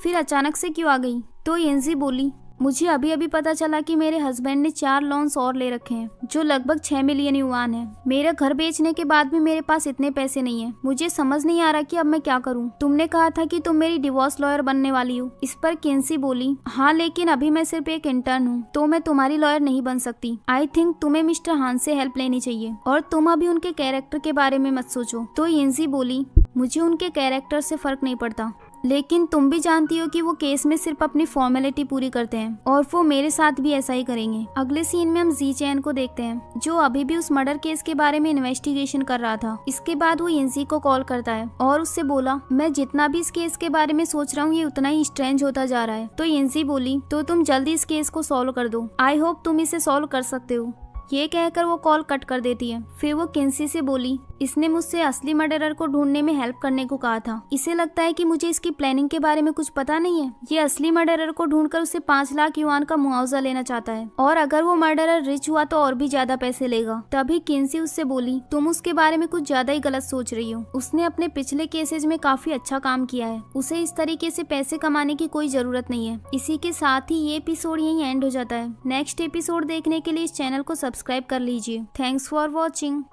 फिर अचानक से क्यों आ गई। तो यिनज़ी बोली, मुझे अभी अभी पता चला कि मेरे हस्बैंड ने 4 लोन्स और ले रखे हैं, जो लगभग 6 मिलियन युआन है। मेरा घर बेचने के बाद भी मेरे पास इतने पैसे नहीं है, मुझे समझ नहीं आ रहा कि अब मैं क्या करूं। तुमने कहा था कि तुम मेरी डिवोर्स लॉयर बनने वाली हो। इस पर किन्सी बोली, हाँ लेकिन अभी मैं सिर्फ एक इंटर्न हूँ, तो मैं तुम्हारी लॉयर नहीं बन सकती। आई थिंक तुम्हें मिस्टर हान से हेल्प लेनी चाहिए और तुम अभी उनके कैरेक्टर के बारे में मत सोचो। तो यिनज़ी बोली, मुझे उनके कैरेक्टर से फर्क नहीं पड़ता, लेकिन तुम भी जानती हो कि वो केस में सिर्फ अपनी फॉर्मेलिटी पूरी करते हैं और वो मेरे साथ भी ऐसा ही करेंगे। अगले सीन में हम ज़ीचैन को देखते हैं, जो अभी भी उस मर्डर केस के बारे में इन्वेस्टिगेशन कर रहा था। इसके बाद वो यिनज़ी को कॉल करता है और उससे बोला, मैं जितना भी इस केस के बारे में सोच रहा हूँ ये उतना ही स्ट्रेंज होता जा रहा है। तो यिनज़ी बोली, तो तुम जल्दी इस केस को सॉल्व कर दो, आई होप तुम इसे सॉल्व कर सकते हो। ये कहकर वो कॉल कट कर देती है। फिर वो किंसी से बोली, इसने मुझसे असली मर्डरर को ढूंढने में हेल्प करने को कहा था। इसे लगता है कि मुझे इसकी प्लानिंग के बारे में कुछ पता नहीं है। ये असली मर्डरर को ढूंढकर उसे 5 लाख युआन का मुआवजा लेना चाहता है और अगर वो मर्डरर रिच हुआ तो और भी ज्यादा पैसे लेगा। तभी किंसी उससे बोली, तुम उसके बारे में कुछ ज्यादा ही गलत सोच रही हो। उसने अपने पिछले केसेज में काफी अच्छा काम किया है। उसे इस तरीके से पैसे कमाने की कोई जरूरत नहीं है। इसी के साथ ही ये एपिसोड यहीं एंड हो जाता है। नेक्स्ट एपिसोड देखने के लिए इस चैनल को सब्सक्राइब कर लीजिए। Thanks for watching.